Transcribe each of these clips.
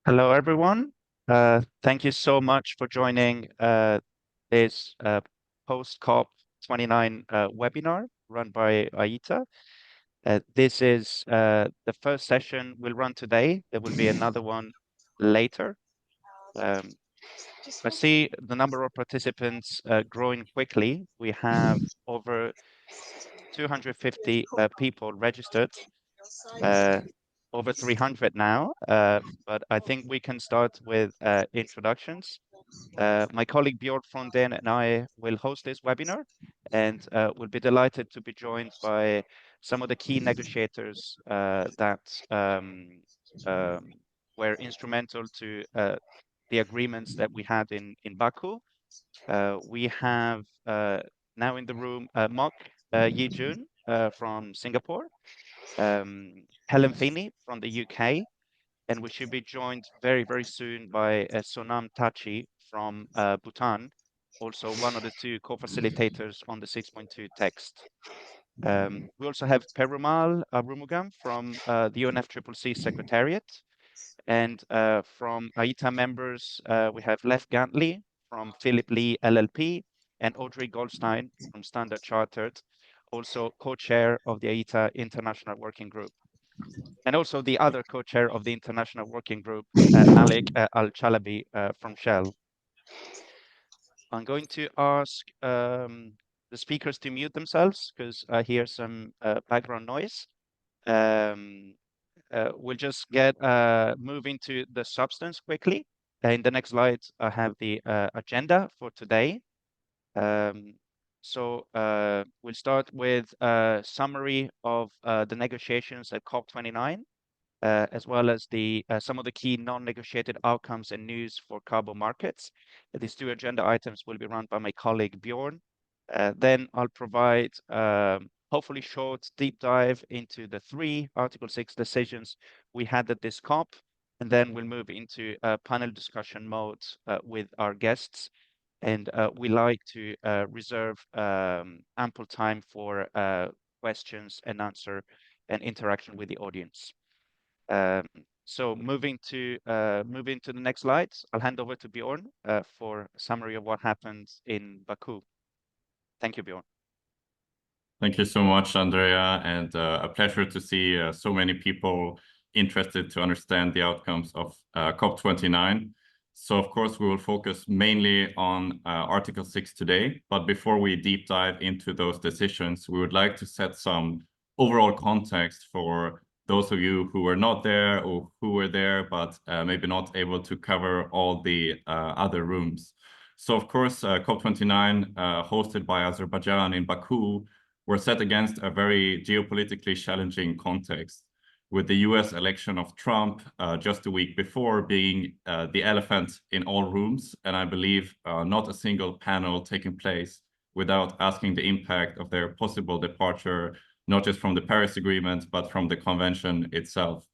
Hello, everyone. Thank you so much for joining this post-COP29 webinar run by IETA. This is the first session we'll run today. There will be another one later. I see the number of participants growing quickly. We have over 250 people registered. Over 300 now, but I think we can start with introductions. My colleague Björn Fondén and I will host this webinar, and we'll be delighted to be joined by some of the key negotiators that were instrumental to the agreements that we had in Baku. We have now in the room Mock Jun from Singapore, Helen Finney from the UK, and we should be joined very, very soon by Sonam Tashi from Bhutan, also one of the two co-facilitators on the 6.2 text. We also have Perumal Arumugam from the UNFCCC Secretariat, and from IETA members, we have Lev Gantly from Lee LLP, and Audrey Goldstein from Standard Chartered, also co-chair of the IETA International Working Group. And also the other co-chair of the International Working Group, Malik Al-Chalabi from Shell. I'm going to ask the speakers to mute themselves because I hear some background noise. We'll just get moving to the substance quickly. In the next slide, I have the agenda for today. So we'll start with a summary of the negotiations at COP29, as well as some of the key non-negotiated outcomes and news for carbon markets. These two agenda items will be run by my colleague Björn. Then I'll provide hopefully short deep dive into the 3 Article 6 decisions we had at this COP, and then we'll move into a panel discussion mode with our guests. And we like to reserve ample time for questions and answer and interaction with the audience. So moving to the next slides, I'll hand over to Björn for a summary of what happened in Baku. Thank you, Björn. Thank you so much, Andrea, and a pleasure to see so many people interested to understand the outcomes of COP29. So, of course, we will focus mainly on Article 6 today. But before we deep dive into those decisions, we would like to set some overall context for those of you who were not there or who were there, but maybe not able to cover all the other rooms. So, of course, COP29, hosted by Azerbaijan in Baku, were set against a very geopolitically challenging context, with the US election of Trump just a week before being the elephant in all rooms, and I believe not a single panel taking place without asking the impact of their possible departure, not just from the Paris Agreement, but from the convention itself.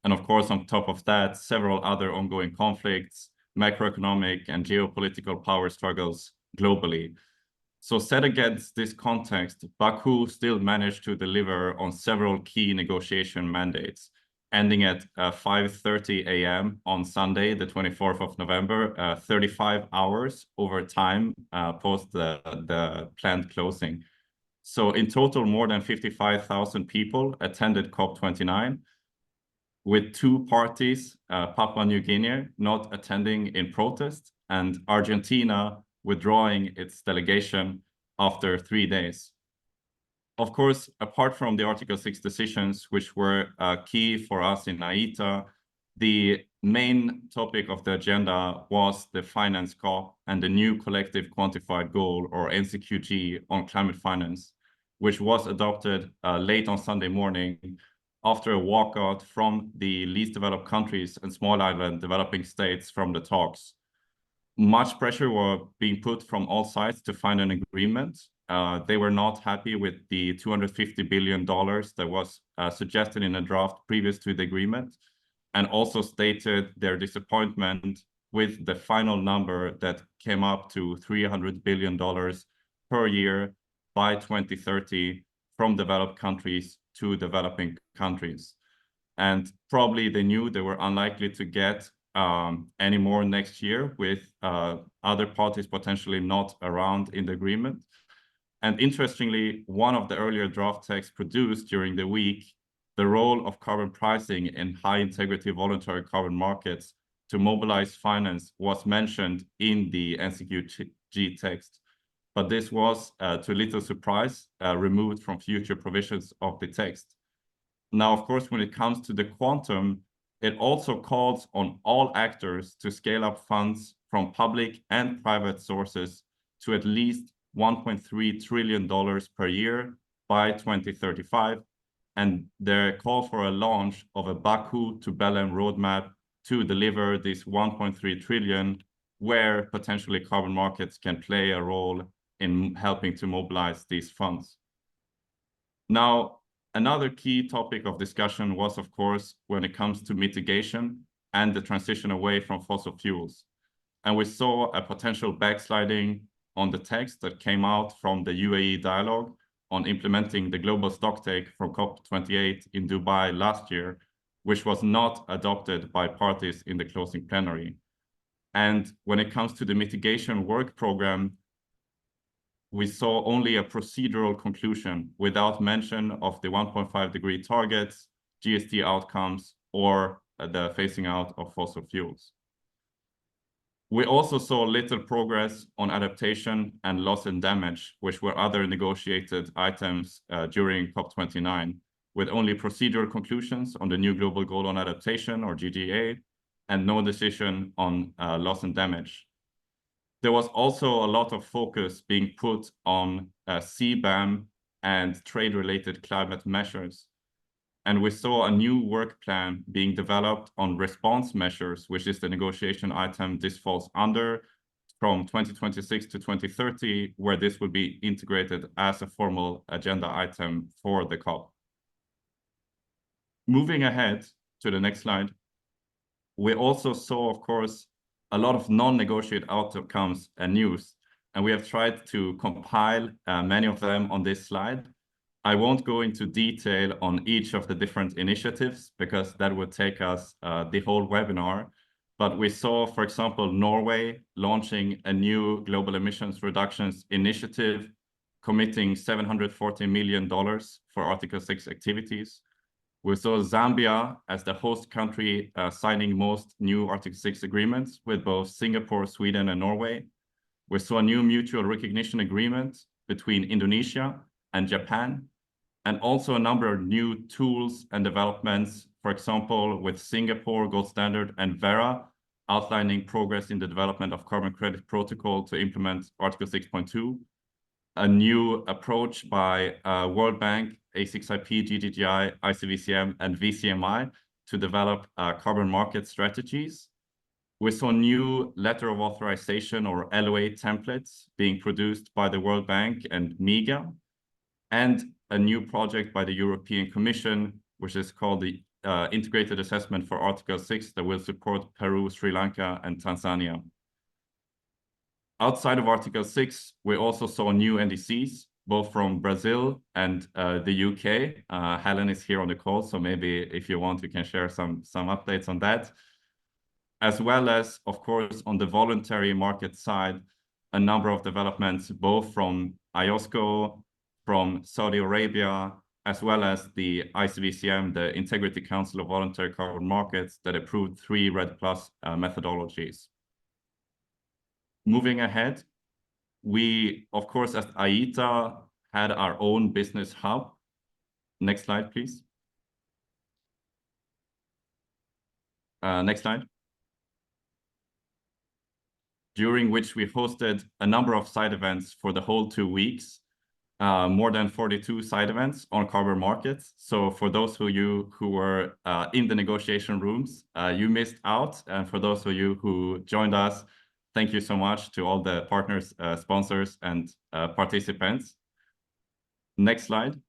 And of course, on top of that, several other ongoing conflicts, macroeconomic and geopolitical power struggles globally. So set against this context, Baku still managed to deliver on several key negotiation mandates, ending at 5:30 a.m. on Sunday, the 24th of November, 35 hours over time post the planned closing. So in total, more than 55,000 people attended COP29, with 2 parties, Papua New Guinea not attending in protest, and Argentina withdrawing its delegation after 3 days. Of course, apart from the Article 6 decisions, which were key for us in IETA, the main topic of the agenda was the finance COP and the new collective quantified goal, or NCQG, on climate finance, which was adopted late on Sunday morning after a walkout from the least developed countries and small island developing states from the talks. Much pressure was being put from all sides to find an agreement. They were not happy with the $250 billion that was suggested in a draft previous to the agreement, and also stated their disappointment with the final number that came up to $300 billion per year by 2030 from developed countries to developing countries. And probably they knew they were unlikely to get anymore next year, with other parties potentially not around in the agreement. And interestingly, one of the earlier draft texts produced during the week, the role of carbon pricing in high integrity voluntary carbon markets to mobilize finance, was mentioned in the NCQG text. But this was, to little surprise, removed from future provisions of the text. Now, of course, when it comes to the quantum, it also calls on all actors to scale up funds from public and private sources to at least $1.3 trillion per year by 2035, and their call for a launch of a Baku to Belém roadmap to deliver this 1.3 trillion, where potentially carbon markets can play a role in helping to mobilize these funds. Now, another key topic of discussion was, of course, when it comes to mitigation and the transition away from fossil fuels. And we saw a potential backsliding on the text that came out from the UAE dialogue on implementing the global stocktake from COP28 in Dubai last year, which was not adopted by parties in the closing plenary. And when it comes to the mitigation work program, we saw only a procedural conclusion without mention of the 1.5 degree targets, GST outcomes, or the phasing out of fossil fuels. We also saw little progress on adaptation and loss and damage, which were other negotiated items during COP29, with only procedural conclusions on the new global goal on adaptation, or GGA, and no decision on loss and damage. There was also a lot of focus being put on CBAM and trade-related climate measures. And we saw a new work plan being developed on response measures, which is the negotiation item this falls under, from 2026 to 2030, where this will be integrated as a formal agenda item for the COP. Moving ahead to the next slide, we also saw, of course, a lot of non-negotiated outcomes and news, and we have tried to compile many of them on this slide. I won't go into detail on each of the different initiatives because that would take us the whole webinar. But we saw, for example, Norway launching a new global emissions reductions initiative, committing $740 million for Article 6 activities. We saw Zambia as the host country signing most new Article 6 agreements with both Singapore, Sweden, and Norway. We saw a new mutual recognition agreement between Indonesia and Japan, and also a number of new tools and developments, for example, with Singapore, Gold Standard, and Vera, outlining progress in the development of carbon credit protocol to implement Article 6.2, a new approach by World Bank, A6IP, GGGI, ICVCM, and VCMI to develop carbon market strategies. We saw new letter of authorization, or LOA templates, being produced by the World Bank and MIGA, and a new project by the European Commission, which is called the Integrated Assessment for Article 6, that will support Peru, Sri Lanka, and Tanzania. Outside of Article 6, we also saw new NDCs, both from Brazil and the UK. Helen is here on the call, so maybe if you want, you can share some updates on that. As well as, of course, on the voluntary market side, a number of developments, both from IOSCO, from Saudi Arabia, as well as the ICVCM, the Integrity Council of Voluntary Carbon Markets, that approved 3 REDD+ methodologies. Moving ahead, we, of course, as IETA, had our own business hub. Next slide, please. Next slide. During which we hosted a number of side events for the whole 2 weeks, more than 42 side events on carbon markets. So for those of you who were in the negotiation rooms, you missed out. And for those of you who joined us, thank you so much to all the partners, sponsors, and participants. Next slide.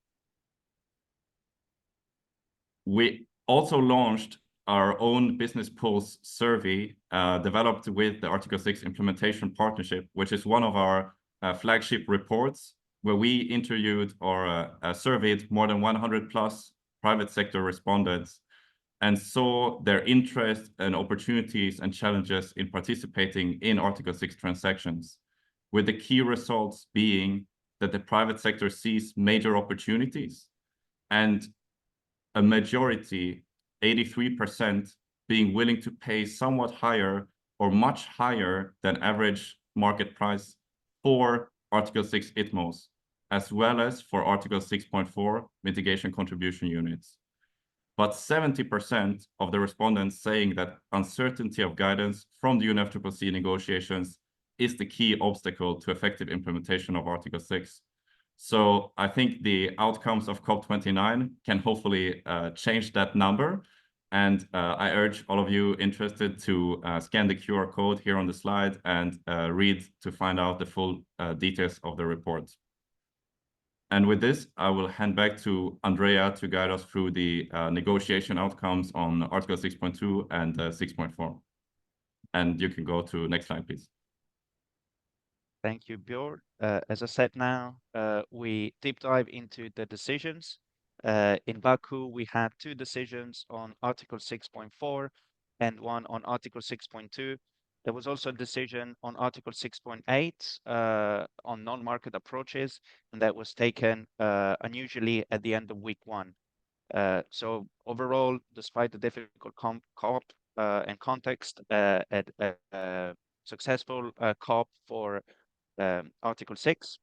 We also launched our own Business Pulse survey developed with the Article 6 Implementation Partnership, which is one of our flagship reports, where we interviewed or surveyed more than 100+ private sector respondents and saw their interest and opportunities and challenges in participating in Article 6 transactions, with the key results being that the private sector sees major opportunities and a majority, 83%, being willing to pay somewhat higher or much higher than average market price for Article 6 ITMOs, as well as for Article 6.4 mitigation contribution units. But 70% of the respondents saying that uncertainty of guidance from the UNFCCC negotiations is the key obstacle to effective implementation of Article 6. So I think the outcomes of COP29 can hopefully change that number. And I urge all of you interested to scan the QR code here on the slide and read to find out the full details of the report. And with this, I will hand back to Andrea to guide us through the negotiation outcomes on Article 6.2 and 6.4. And you can go to next slide, please. Thank you, Björn. As I said now, we deep dive into the decisions. In Baku, we had 2 decisions on Article 6.4 and 1 on Article 6.2. There was also a decision on Article 6.8 on non-market approaches, and that was taken unusually at the end of week 1. So overall, despite the difficult COP and context, at successful COP for Article 6.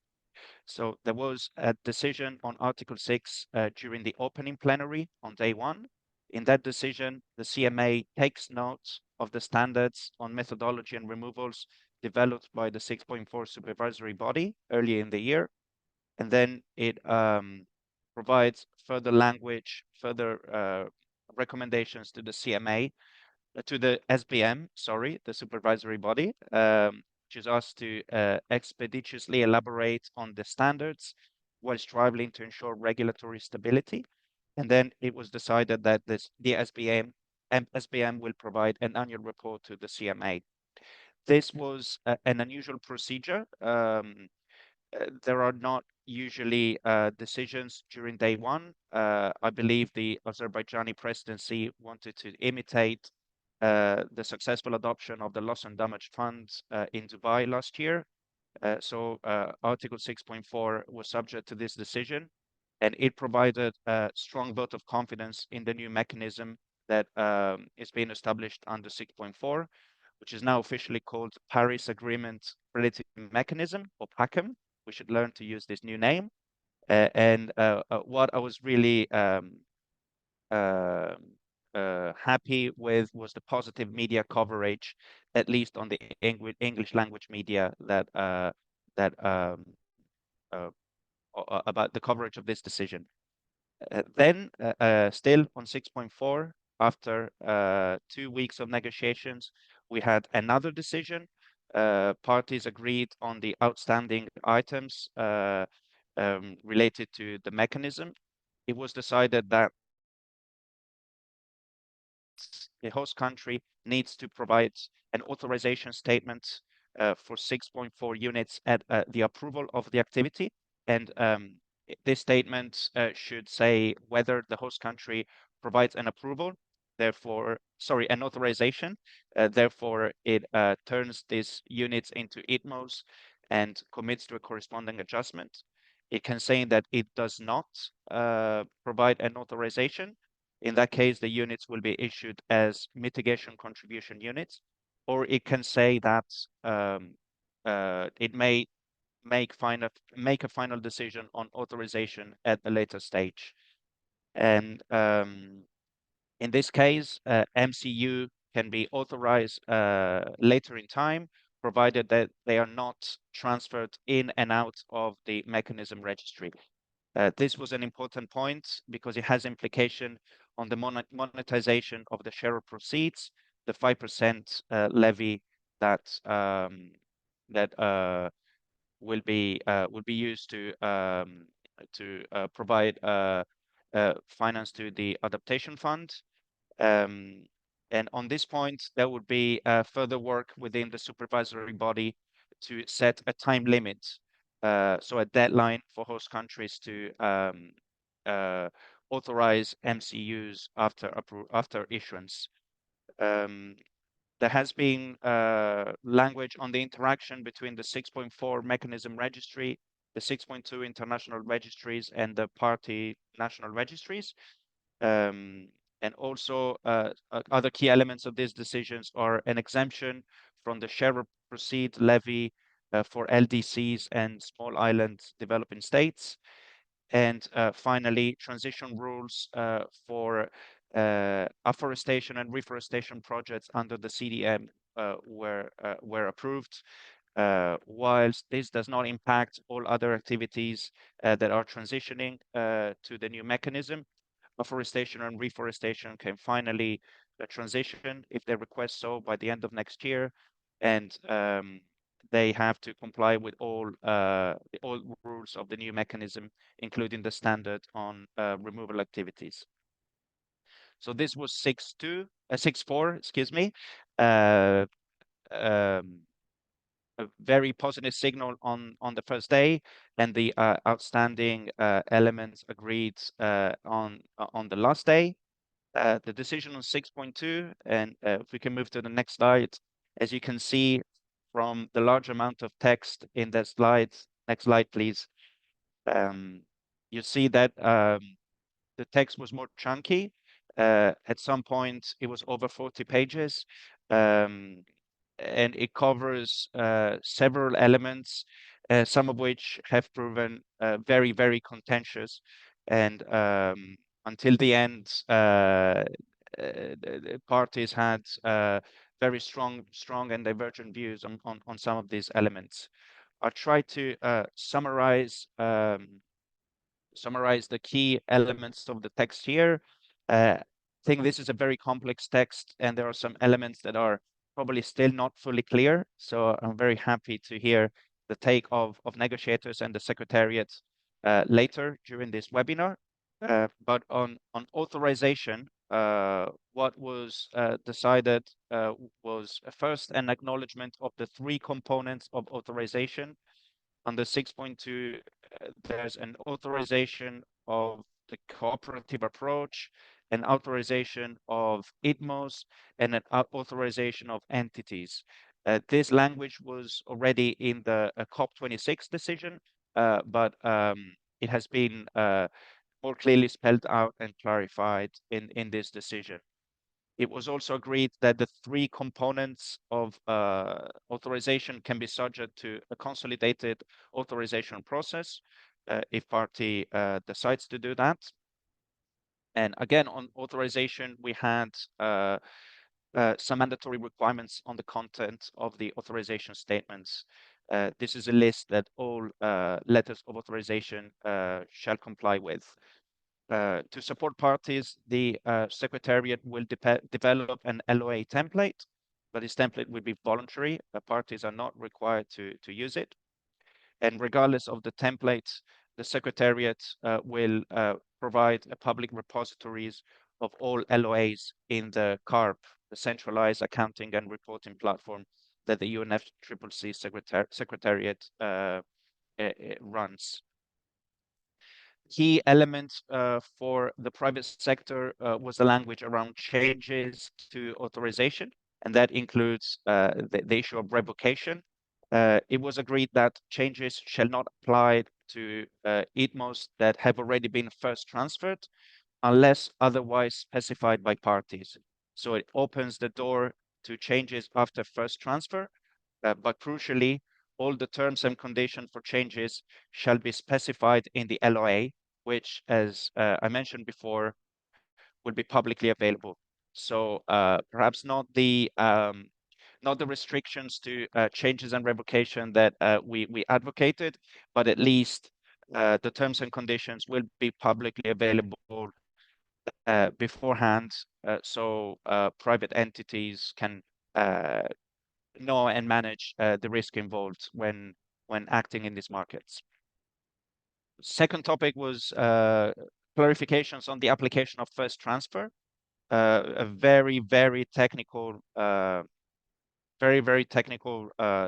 So there was a decision on Article 6 during the opening plenary on day 1. In that decision, the CMA takes note of the standards on methodology and removals developed by the 6.4 supervisory body earlier in the year. And then it provides further language, further recommendations to the CMA, to the SBM, sorry, the supervisory body, which is asked to expeditiously elaborate on the standards while striving to ensure regulatory stability. And then it was decided that the SBM will provide an annual report to the CMA. This was an unusual procedure. There are not usually decisions during day 1. I believe the Azerbaijani presidency wanted to imitate the successful adoption of the loss and damage funds in Dubai last year. So Article 6.4 was subject to this decision, and it provided a strong vote of confidence in the new mechanism that is being established under 6.4, which is now officially called Paris Agreement Related Mechanism, or PACM. We should learn to use this new name. And what I was really happy with was the positive media coverage, at least on the English language media, that about the coverage of this decision. Then, still on 6.4, after 2 weeks of negotiations, we had another decision. Parties agreed on the outstanding items related to the mechanism. It was decided that the host country needs to provide an authorization statement for 6.4 units at the approval of the activity. And this statement should say whether the host country provides an approval, therefore, sorry, an authorization. Therefore, it turns these units into ITMOs and commits to a corresponding adjustment. It can say that it does not provide an authorization. In that case, the units will be issued as mitigation contribution units, or it can say that it may make a final decision on authorization at a later stage. And in this case, MCU can be authorized later in time, provided that they are not transferred in and out of the mechanism registry. This was an important point because it has implication on the monetization of the share of proceeds, the 5% levy that will be used to provide finance to the adaptation fund. And on this point, there would be further work within the supervisory body to set a time limit, so a deadline for host countries to authorize MCUs after issuance. There has been language on the interaction between the 6.4 mechanism registry, the 6.2 international registries, and the party national registries. And also other key elements of these decisions are an exemption from the share of proceed levy for LDCs and small island developing states. And finally, transition rules for afforestation and reforestation projects under the CDM were approved. Whilst this does not impact all other activities that are transitioning to the new mechanism, afforestation and reforestation can finally transition if they request so by the end of next year, and they have to comply with all rules of the new mechanism, including the standard on removal activities. So this was 6.4, excuse me. A very positive signal on the first day, and the outstanding elements agreed on the last day. The decision on 6.2, and if we can move to the next slide, as you can see from the large amount of text in that slide, next slide, please. You see that the text was more chunky. At some point, it was over 40 pages. And it covers several elements, some of which have proven very, very contentious. And until the end, the parties had very strong and divergent views on some of these elements. I'll try to summarize the key elements of the text here. I think this is a very complex text, and there are some elements that are probably still not fully clear. So I'm very happy to hear the take of negotiators and the Secretariat later during this webinar. But on authorization, what was decided was first an acknowledgement of the three components of authorization. Under 6.2, there's an authorization of the cooperative approach, an authorization of ITMOs, and an authorization of entities. This language was already in the COP26 decision, but it has been more clearly spelled out and clarified in this decision. It was also agreed that the three components of authorization can be subject to a consolidated authorization process if party decides to do that. And again, on authorization, we had some mandatory requirements on the content of the authorization statements. This is a list that all letters of authorization shall comply with. To support parties, the Secretariat will develop an LOA template, but this template will be voluntary. Parties are not required to use it. And regardless of the template, the Secretariat will provide a public repositories of all LOAs in the CARP, the centralized accounting and reporting platform that the UNFCCC Secretariat runs. Key element for the private sector was the language around changes to authorization, and that includes the issue of revocation. It was agreed that changes shall not apply to ITMOs that have already been first transferred unless otherwise specified by parties. So it opens the door to changes after first transfer, but crucially, all the terms and conditions for changes shall be specified in the LOA, which, as I mentioned before, will be publicly available. So perhaps not the restrictions to changes and revocation that we advocated, but at least the terms and conditions will be publicly available beforehand, so private entities can know and manage the risk involved when acting in these markets. Second topic was clarifications on the application of first transfer, a very, very technical,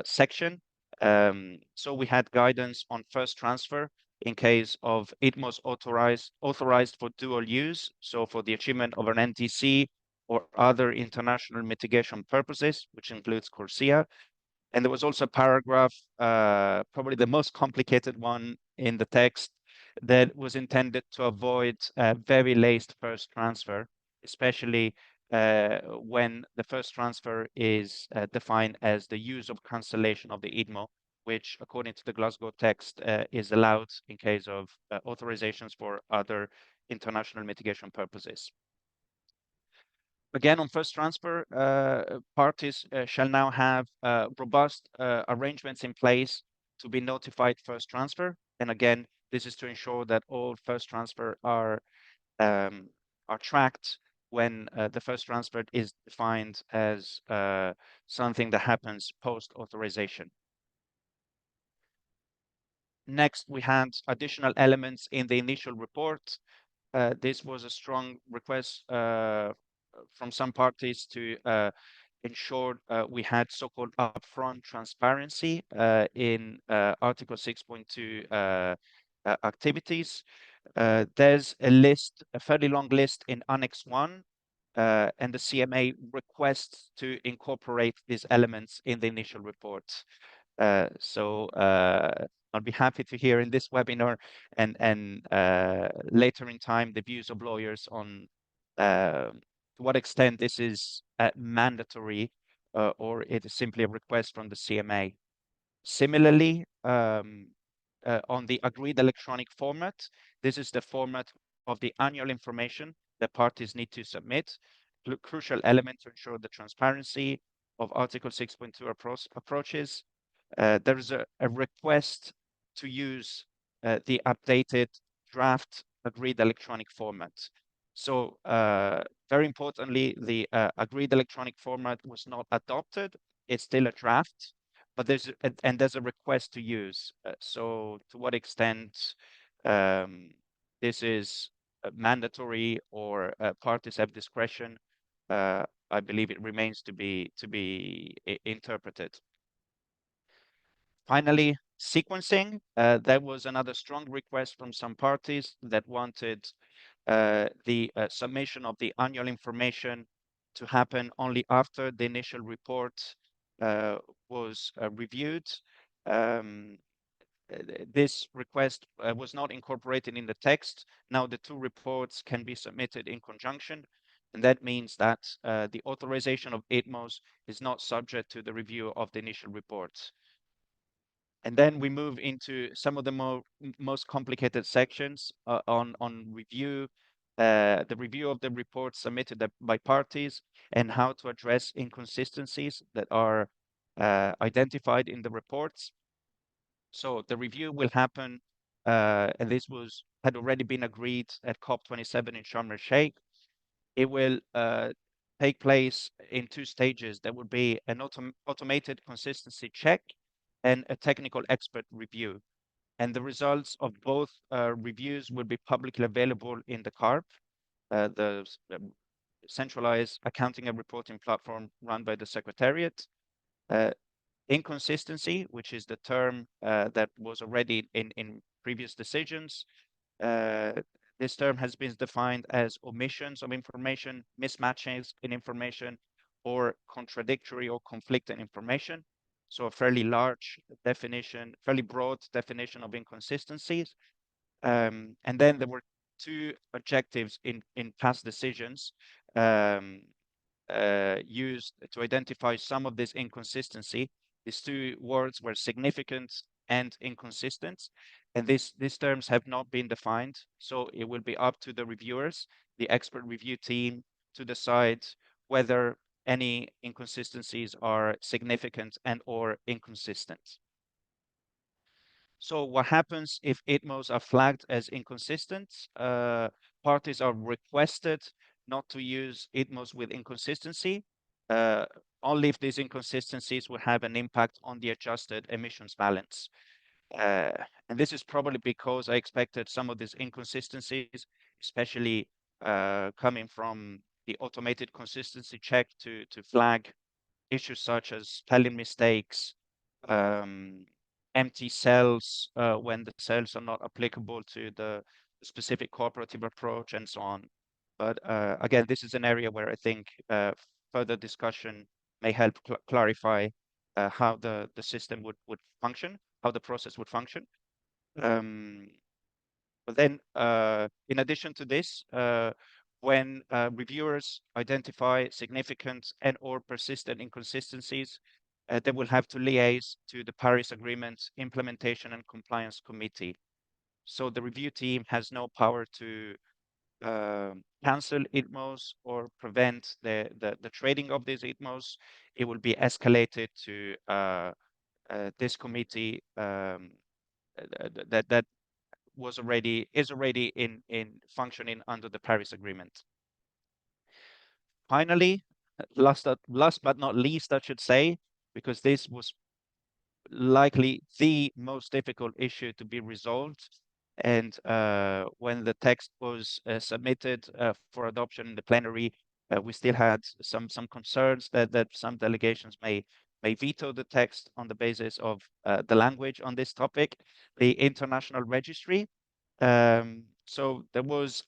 section. So we had guidance on first transfer, in case of ITMOs authorized for dual use, so for the achievement of an NTC or other international mitigation purposes, which includes CORSIA. And there was also a paragraph, probably the most complicated one in the text, that was intended to avoid very late first transfer, especially when the first transfer is defined as the use of cancellation of the ITMO, which, according to the Glasgow text, is allowed in case of authorizations for other international mitigation purposes. Again, on first transfer, parties shall now have robust arrangements in place to be notified first transfer. And again, this is to ensure that all first transfer are tracked when the first transfer is defined as something that happens post-authorization. Next, we had additional elements in the initial report. This was a strong request from some parties to ensure we had so-called upfront transparency in Article 6.2 activities. There's a list, a fairly long list in Annex 1, and the CMA requests to incorporate these elements in the initial report. So I'll be happy to hear in this webinar and later in time the views of lawyers on to what extent this is mandatory or it is simply a request from the CMA. Similarly, on the agreed electronic format, this is the format of the annual information that parties need to submit. Crucial element to ensure the transparency of Article 6.2 approaches. There is a request to use the updated draft agreed electronic format. So very importantly, the agreed electronic format was not adopted. It's still a draft, but there's a request to use. So to what extent this is mandatory or parties have discretion, I believe it remains to be interpreted. Finally, sequencing. There was another strong request from some parties that wanted the submission of the annual information to happen only after the initial report was reviewed. This request was not incorporated in the text. Now the two reports can be submitted in conjunction, and that means that the authorization of ITMOs is not subject to the review of the initial reports. And then we move into some of the most complicated sections on review, the review of the reports submitted by parties and how to address inconsistencies that are identified in the reports. So the review will happen, and this had already been agreed at COP27 in Sharm el-Sheikh. It will take place in two stages. There will be an automated consistency check and a technical expert review. And the results of both reviews will be publicly available in the CARP, the centralized accounting and reporting platform run by the Secretariat. Inconsistency, which is the term that was already in previous decisions. This term has been defined as omissions of information, mismatches in information, or contradictory or conflicting information. So a fairly large definition, fairly broad definition of inconsistencies. And then there were two objectives in past decisions used to identify some of this inconsistency. These two words were significant and inconsistent, and these terms have not been defined. So it will be up to the reviewers, the expert review team, to decide whether any inconsistencies are significant and or inconsistent. So what happens if ITMOs are flagged as inconsistent? Parties are requested not to use ITMOs with inconsistency, only if these inconsistencies will have an impact on the adjusted emissions balance. And this is probably because I expected some of these inconsistencies, especially coming from the automated consistency check to flag issues such as spelling mistakes, empty cells when the cells are not applicable to the specific cooperative approach and so on. But again, this is an area where I think further discussion may help clarify how the system would function, how the process would function. But then, in addition to this, when reviewers identify significant and/or persistent inconsistencies, they will have to liaise to the Paris Agreement Implementation and Compliance Committee. So the review team has no power to cancel ITMOs or prevent the trading of these ITMOs. It will be escalated to this committee that is already in functioning under the Paris Agreement. Finally, last but not least, I should say, because this was likely the most difficult issue to be resolved. And when the text was submitted for adoption in the plenary, we still had some concerns that some delegations may veto the text on the basis of the language on this topic, the international registry. So there was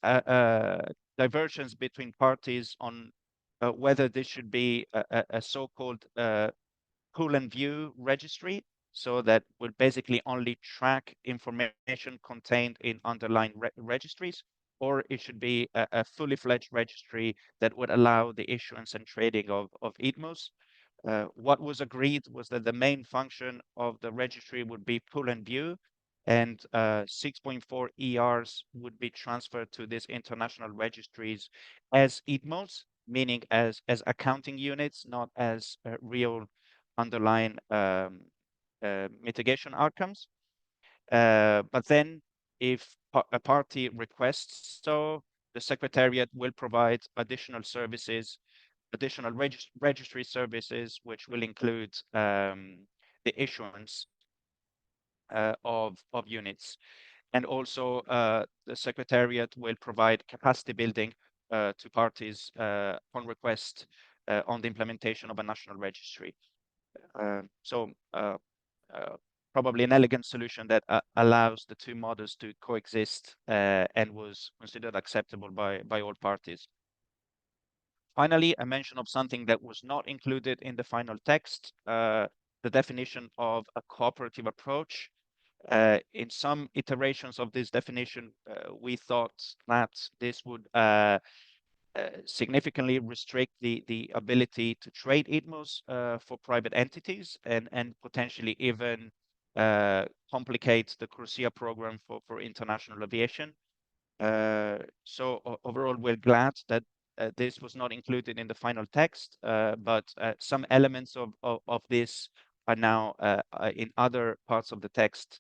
divergence between parties on whether this should be a so-called pull and view registry, so that will basically only track information contained in underlying registries, or it should be a fully fledged registry that would allow the issuance and trading of ITMOs. What was agreed was that the main function of the registry would be pull and view, and 6.4 ERs would be transferred to these international registries as ITMOs, meaning as accounting units, not as real underlying mitigation outcomes. But then if a party requests so, the Secretariat will provide additional services, additional registry services, which will include the issuance of units. And also the Secretariat will provide capacity building to parties on request on the implementation of a national registry. So probably an elegant solution that allows the two models to coexist and was considered acceptable by all parties. Finally, a mention of something that was not included in the final text, the definition of a cooperative approach. In some iterations of this definition, we thought that this would significantly restrict the ability to trade ITMOs for private entities and potentially even complicate the CRUCIA program for international aviation. So overall, we're glad that this was not included in the final text, but some elements of this are now in other parts of the text,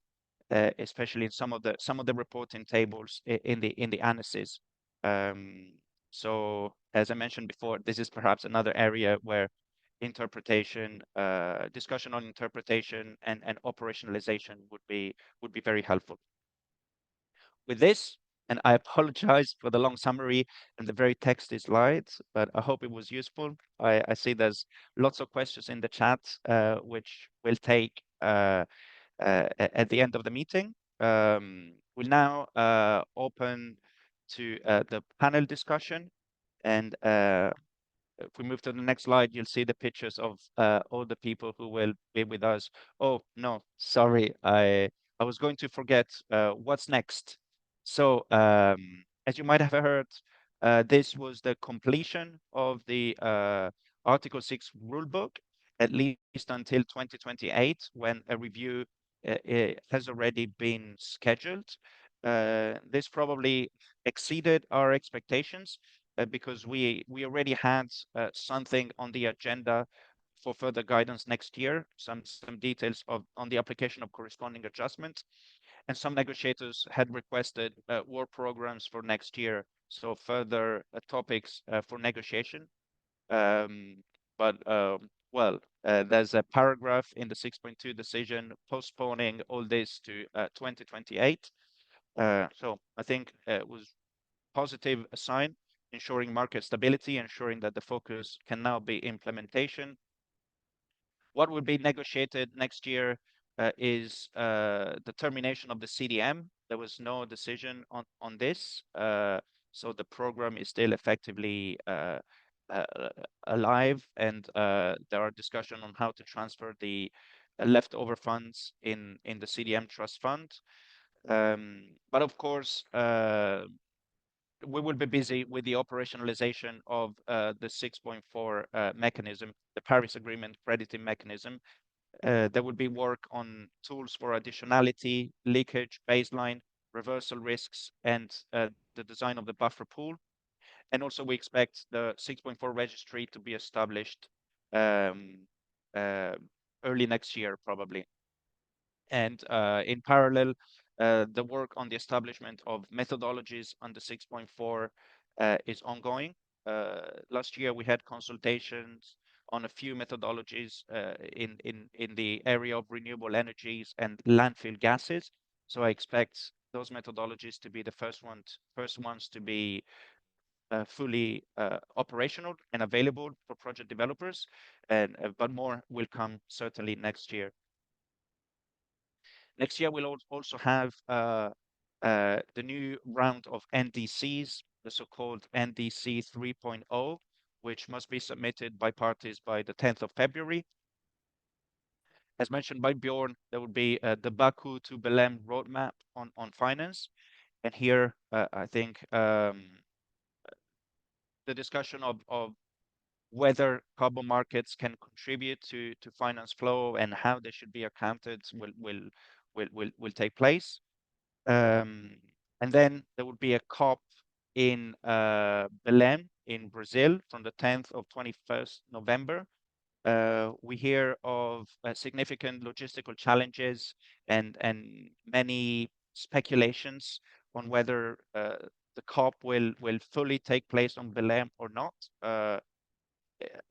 especially in some of the reporting tables in the annexes. So as I mentioned before, this is perhaps another area where interpretation, discussion on interpretation and operationalization would be very helpful. With this, and I apologize for the long summary and the very texty slides, but I hope it was useful. I see there's lots of questions in the chat, which we'll take at the end of the meeting. We'll now open to the panel discussion. And if we move to the next slide, you'll see the pictures of all the people who will be with us. Oh, no, sorry. I was going to forget what's next. So as you might have heard, this was the completion of the Article 6 rulebook, at least until 2028, when a review has already been scheduled. This probably exceeded our expectations because we already had something on the agenda for further guidance next year, some details on the application of corresponding adjustments. And some negotiators had requested work programs for next year, so further topics for negotiation. Well, there's a paragraph in the 6.2 decision postponing all this to 2028. So I think it was positive sign, ensuring market stability, ensuring that the focus can now be implementation. What will be negotiated next year? is the termination of the CDM. There was no decision on this, so the program is still effectively alive, and there are discussions on how to transfer the leftover funds in the CDM trust fund. But of course, we will be busy with the operationalization of the 6.4 mechanism, the Paris Agreement crediting mechanism. There will be work on tools for additionality, leakage, baseline, reversal risks, and the design of the buffer pool. And also we expect the 6.4 registry to be established early next year, probably. And in parallel, the work on the establishment of methodologies under 6.4 is ongoing. Last year, we had consultations on a few methodologies in the area of renewable energies and landfill gases. So I expect those methodologies to be the first ones to be fully operational and available for project developers, and but more will come certainly next year. Next year, we'll also have the new round of NDCs, the so-called NDC 3.0, which must be submitted by parties by the 10th of February. As mentioned by Björn, there will be the Baku to Belém roadmap on finance. And here, I think the discussion of whether carbon markets can contribute to finance flow and how they should be accounted will take place. And then there will be a COP in Belém in Brazil from the 10th of 21st November. We hear of significant logistical challenges and many speculations on whether the COP will fully take place on Belém or not. I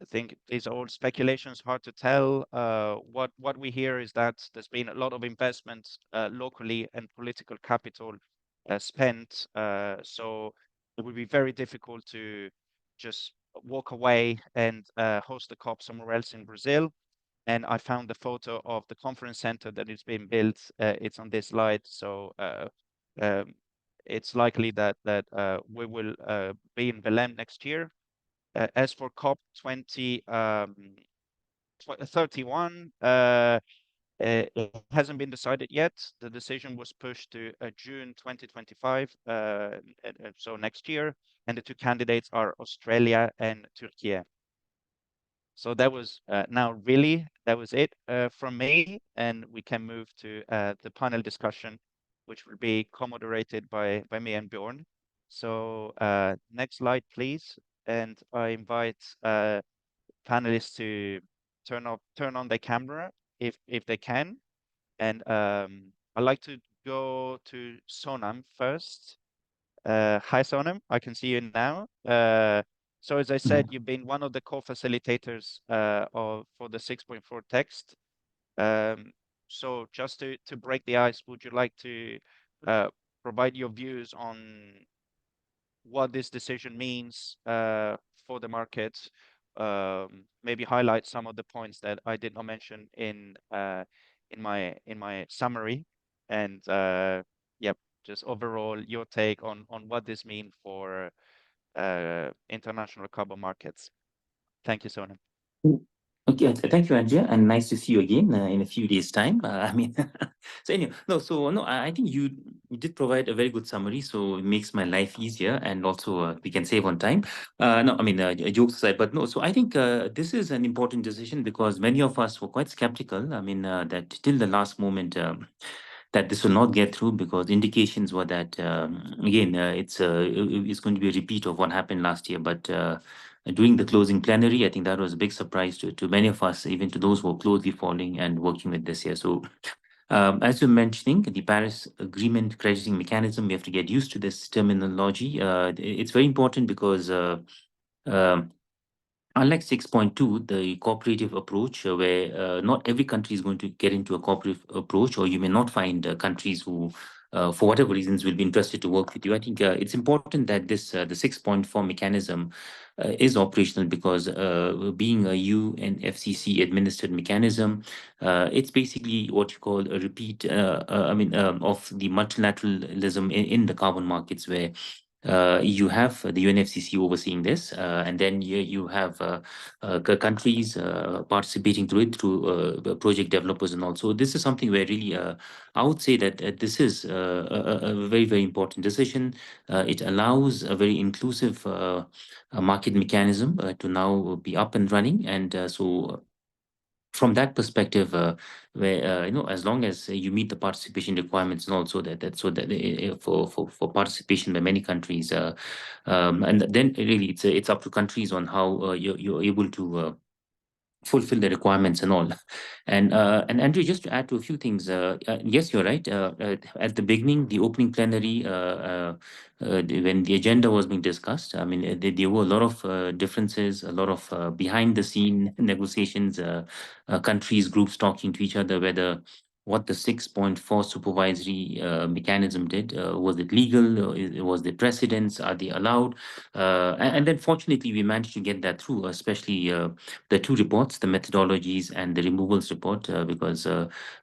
think these are all speculations, hard to tell. What we hear is that there's been a lot of investment locally and political capital spent. So it would be very difficult to just walk away and host the COP somewhere else in Brazil. And I found the photo of the conference center that is being built. It's on this slide. So it's likely that we will be in Belém next year. As for COP31, it hasn't been decided yet. The decision was pushed to June 2025, so next year, and the two candidates are Australia and Turkey. So that was that was it from me, and we can move to the panel discussion, which will be co-moderated by me and Björn. So next slide, please. And I invite panelists to turn on their camera if they can. And I'd like to go to Sonam first. Hi, Sonam. I can see you now. So as I said, you've been one of the co-facilitators for the 6.4 text. So just to break the ice, would you like to provide your views on what this decision means for the market? Maybe highlight some of the points that I did not mention in my summary, and yep, just overall your take on what this means for international carbon markets. Thank you, Sonam. Okay, thank you, Andrea, and nice to see you again in a few days' time. I mean, so anyway, I think you did provide a very good summary, so it makes my life easier, and also we can save on time. Jokes aside, but no, so I think this is an important decision because many of us were quite skeptical. I mean, that till the last moment. That this will not get through because indications were that again it's going to be a repeat of what happened last year. But during the closing plenary, I think that was a big surprise to many of us, even to those who are closely following and working with this year. So as you're mentioning, the Paris Agreement crediting mechanism, we have to get used to this terminology. It's very important because unlike 6.2, the cooperative approach, where not every country is going to get into a cooperative approach, or you may not find countries who, for whatever reasons, will be interested to work with you. I think it's important that this the 6.4 mechanism is operational because being a UNFCCC administered mechanism, it's basically what you call a repeat, of the multilateralism in the carbon markets, where you have the UNFCCC overseeing this, and then you have countries participating through it, through project developers and also. This is something where really I would say that this is a very, very important decision. It allows a very inclusive market mechanism to now be up and running, and so from that perspective, where as long as you meet the participation requirements, and also for participation by many countries, and then really it's up to countries on how you're able to fulfill the requirements and all. And Andrea, just to add to a few things, yes, you're right. At the beginning, the opening plenary, when the agenda was being discussed, I mean, there were a lot of differences, a lot of behind the scene negotiations, countries, groups talking to each other, whether what the 6.4 supervisory mechanism did, was it legal? Was there precedents? Are they allowed? And then fortunately, we managed to get that through, especially the two reports, the methodologies and the removals report, because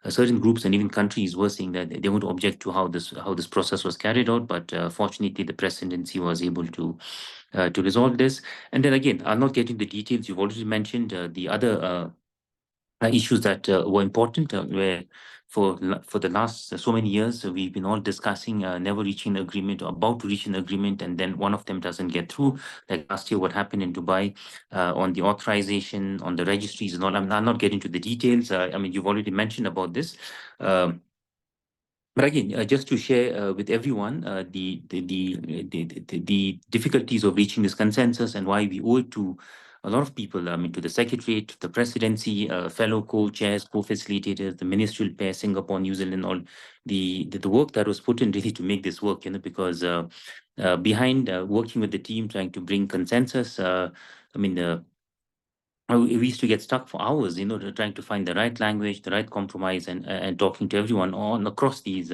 certain groups and even countries were saying that they would object to how this process was carried out. But fortunately, the presidency was able to resolve this. And then again, I'll not get into the details. You've already mentioned the other issues that were important, where for the last so many years we've been all discussing never reaching an agreement, or about to reach an agreement, and then one of them doesn't get through. Like last year, what happened in Dubai on the authorization, on the registries and all. I'm not getting into the details. I mean, you've already mentioned about this. But again, just to share with everyone the difficulties of reaching this consensus, and why we owe it to a lot of people. I mean, to the Secretariat, the Presidency, fellow co-chairs, co-facilitators, the ministerial pair, Singapore, New Zealand, all the work that was put in really to make this work. Because behind working with the team, trying to bring consensus, we used to get stuck for hours, trying to find the right language, the right compromise, and talking to everyone on across these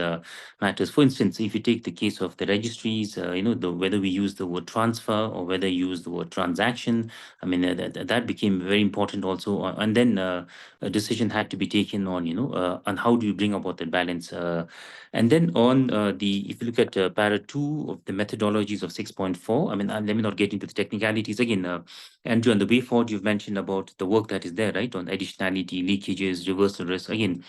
matters. For instance, if you take the case of the registries, whether we use the word transfer or whether you use the word transaction, I mean, that became very important also. And then a decision had to be taken on, on how do you bring about that balance. And then on if you look at para 2 of the methodologies of 6.4, I mean, let me not get into the technicalities again. Andrew, on the way forward, you've mentioned about the work that is there, right, on additionality, leakages, reversal risk. Again,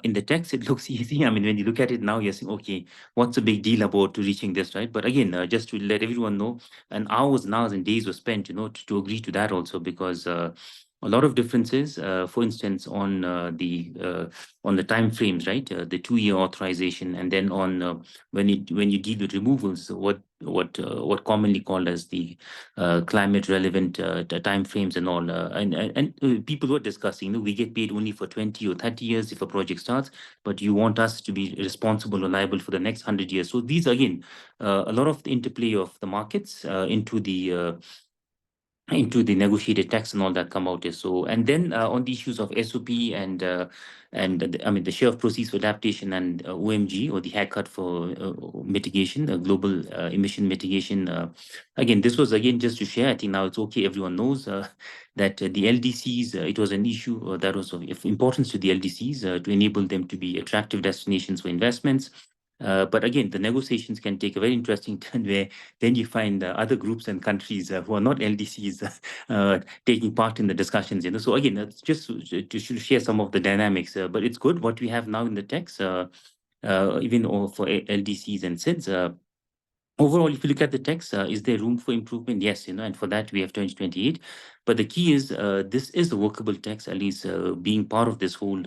in the text, it looks easy. I mean, when you look at it now, you're saying, okay, what's the big deal about reaching this, right? But again, just to let everyone know, and hours and days were spent, to agree to that also, because a lot of differences, for instance, on the time frames, right? The 2-year authorization, and then on when you deal with removals, what commonly called as the climate relevant time frames and all, and people were discussing. We get paid only for 20 or 30 years if a project starts, but you want us to be responsible or liable for the next 100 years. So these again, a lot of the interplay of the markets into the negotiated tax and all that come out is so. And then on the issues of SOP and the share of proceeds for adaptation and OMG, or the haircut for mitigation, global emission mitigation. Again, this was again just to share. I think now it's okay. Everyone knows that the LDCs, it was an issue that was of importance to the LDCs to enable them to be attractive destinations for investments. But again, the negotiations can take a very interesting turn, where then you find other groups and countries who are not LDCs taking part in the discussions. So again, that's just to share some of the dynamics. But it's good what we have now in the text, even for LDCs and SIDS. Overall, if you look at the text, is there room for improvement? Yes, and for that we have 2028. But the key is this is a workable text, at least being part of this whole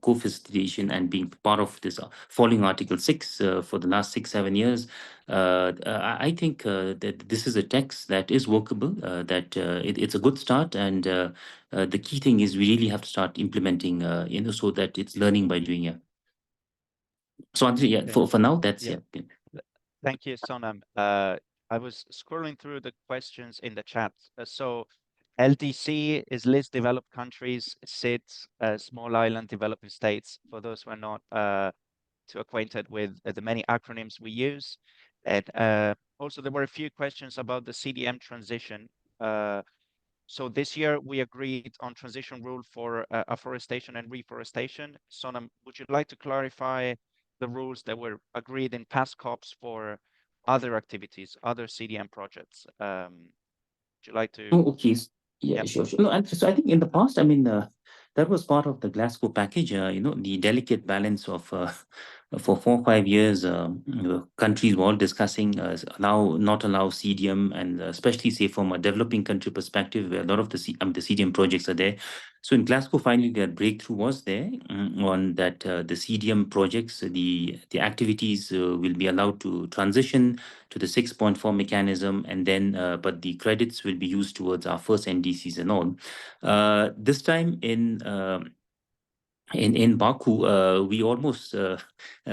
co-facilitation and being part of this following Article 6 for the last 6-7 years. I think that this is a text that is workable, that it's a good start. And the key thing is we really have to start implementing, so that it's learning by doing. Yeah. So Andrea, for now, that's yeah. Thank you, Sonam. I was scrolling through the questions in the chat. So LDC is least developed countries, SIDS, small island developing states, for those who are not too acquainted with the many acronyms we use. And also there were a few questions about the CDM transition. So this year we agreed on transition rule for afforestation and reforestation. Sonam, would you like to clarify the rules that were agreed in past COPs for other activities, other CDM projects? Would you like to? Oh, okay. Yeah, Yep. sure. No, and so I think in the past, I mean, that was part of the Glasgow package. You know, the delicate balance of for 4 or 5 years, countries were all discussing not allow CDM, and especially say from a developing country perspective, where a lot of the CDM projects are there. So in Glasgow, finally, the breakthrough was there on that the CDM projects, the activities will be allowed to transition to the 6.4 mechanism, and then but the credits will be used towards our first NDCs and all. This time in Baku, we almost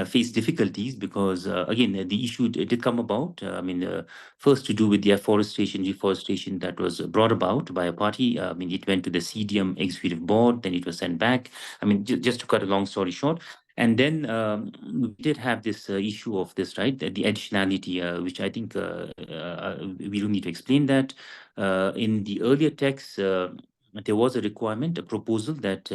faced difficulties because, again, the issue did come about. I mean, first to do with the afforestation, reforestation that was brought about by a party. I mean, it went to the CDM executive board, then it was sent back. I mean, just to cut a long story short. And then we did have this issue of this, right? The additionality, which I think we don't need to explain that. In the earlier text, there was a requirement, a proposal that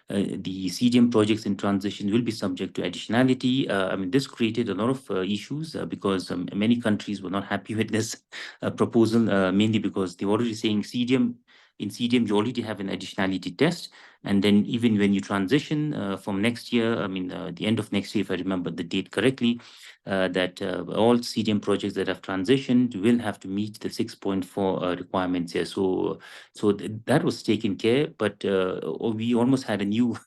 the CDM projects in transition will be subject to additionality. I mean, this created a lot of issues because many countries were not happy with this proposal, mainly because they were already saying in CDM, you already have an additionality test. And then even when you transition from next year, I mean, the end of next year, if I remember the date correctly, that all CDM projects that have transitioned will have to meet the 6.4 requirements here. So that was taken care, but we almost had a new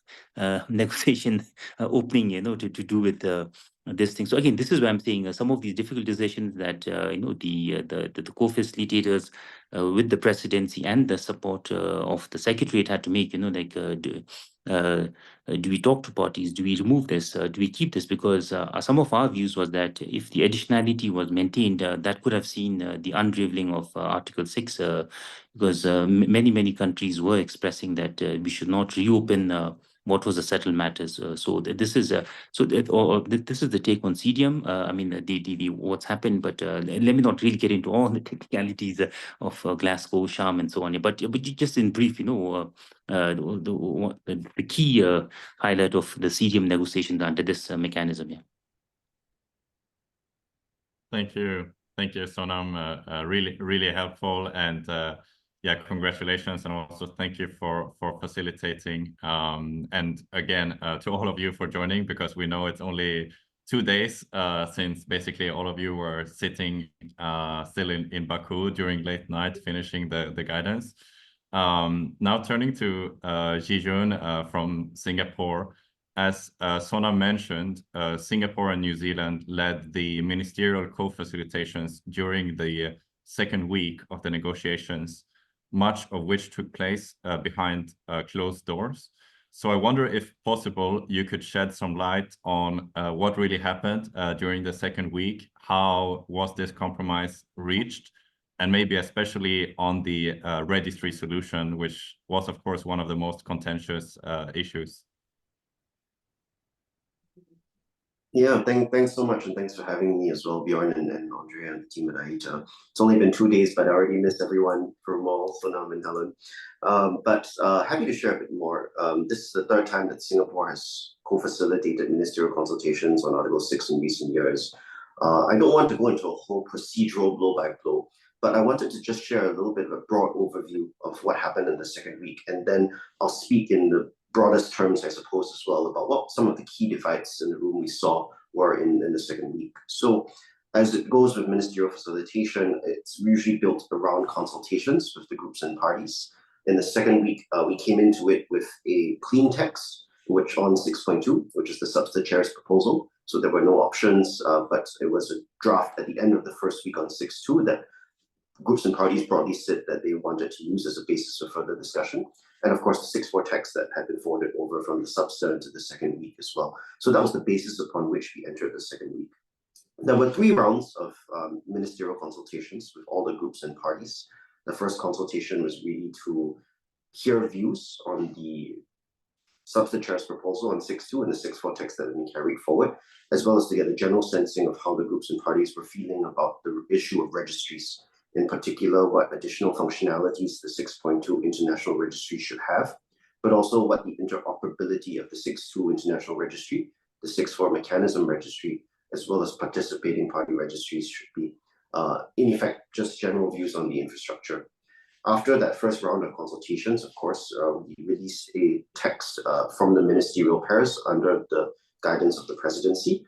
negotiation opening, you know, to do with this thing. So again, this is why I'm saying some of these difficult decisions that you know the co-facilitators with the presidency and the support of the Secretariat had to make. You know, like do we talk to parties? Do we remove this? Do we keep this? Because some of our views was that if the additionality was maintained, that could have seen the unraveling of Article 6, because many countries were expressing that we should not reopen what was the settled matters. So this is this is the take on CDM. I mean, the what's happened, but let me not really get into all the technicalities of Glasgow, Sharm, and so on. But just in brief, you know, the key highlight of the CDM negotiations under this mechanism. Yeah. Thank you, Sonam. Really helpful, and yeah, congratulations, and also thank you for facilitating. And again, to all of you for joining, because we know it's only 2 days since basically all of you were sitting still in Baku during late night finishing the guidance. Now turning to Jun from Singapore. As Sonam mentioned, Singapore and New Zealand led the ministerial co-facilitations during the second week of the negotiations, much of which took place behind closed doors. So I wonder if possible, you could shed some light on what really happened during the second week. How was this compromise reached? And maybe especially on the registry solution, which was, of course, one of the most contentious issues. Yeah, thanks so much, and thanks for having me as well, Björn and Andrea and the team at IETA. It's only been 2 days, but I already missed everyone, Perumal, Sonam, and Helen. But happy to share a bit more. This is the third time that Singapore has co-facilitated ministerial consultations on Article 6 in recent years. I don't want to go into a whole procedural blow by blow, but I wanted to just share a little bit of a broad overview of what happened in the second week, and then I'll speak in the broadest terms, I suppose, as well, about what some of the key divides in the room we saw were in the second week. So as it goes with ministerial facilitation, it's usually built around consultations with the groups and parties. In the second week, we came into it with a clean text, which on 6.2, which is the Substitute Chair's proposal. So there were no options, but it was a draft at the end of the first week on 6.2 that groups and parties broadly said that they wanted to use as a basis for further discussion. And of course, the 6.4 text that had been forwarded over from the substance to the second week as well. So that was the basis upon which we entered the second week. There were 3 rounds of ministerial consultations with all the groups and parties. The first consultation was really to hear views on the substitute chair's proposal on 6.2 and the 6.4 text that had been carried forward, as well as to get a general sensing of how the groups and parties were feeling about the issue of registries, in particular what additional functionalities the 6.2 international registry should have, but also what the interoperability of the 6.2 international registry, the 6.4 mechanism registry, as well as participating party registries should be. In effect, just general views on the infrastructure. After that first round of consultations, of course, we released a text from the ministerial pairs under the guidance of the presidency,